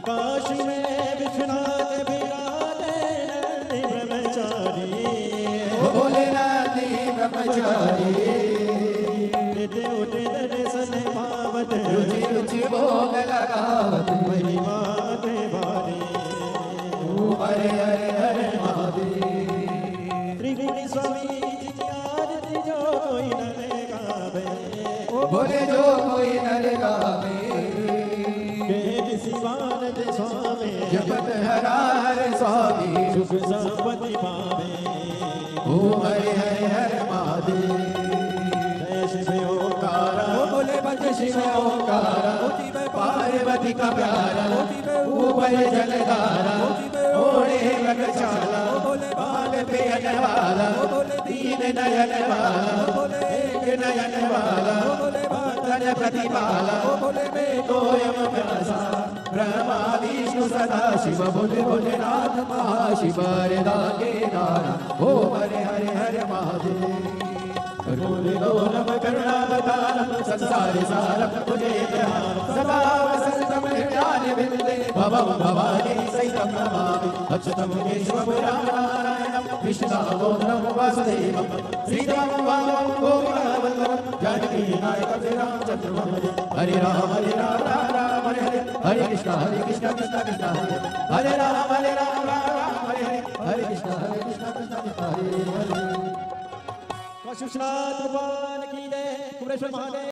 काशी में विश्वनाथ विराजे नंदी ब्रह्मचारी बोले नंदी ब्रह्मचारी नित्य उठे दर्शन पावत रुचि रुचि भोग लगावत महिमा ते भारी ओम हरे हरे हरे महादेव त्रिगुणी स्वामी जी की आरती जो कोई न गावे बोले जो कोई नर गावे के शिवानंद स्वामी जपत हरा हरे स्वामी सुख संपत्ति पावे ओम हरे हरे हरे महादेव जय शिव ओंकार बोले बज शिव ओंकार पार्वती का प्यारा ऊपर जलधारा ओढ़े रगचाला बाल पे अनवाला तीन नयन वाला एक नयन वाला भक्तन प्रतिपाला तोयम प्यासा ब्रह्मा विष्णु सदा शिव बोले भोलेनाथ महाशिव हरे दागे नारा ओम हरे हरे हरे महादेव बोले लोलम करुणावतारम संसारे सारम तुझे ध्यान सदा वसंतम ज्ञान विंदे भवम भवानी सहितम नमामि अच्युतम केशवम राम नारायणम कृष्णदामोदरम वासुदेवम श्रीरामं वामं गोविन्दवल्लभं जानकी नायकं श्री रामचन्द्रं भजे हरे राम राम राम हरे हरे हरे कृष्ण कृष्ण कृष्ण हरे राम राम राम हरे हरे हरे कृष्ण कृष्ण हरे हरे काशीनाथ भगवान की जय कुमरेश्वर महादेव।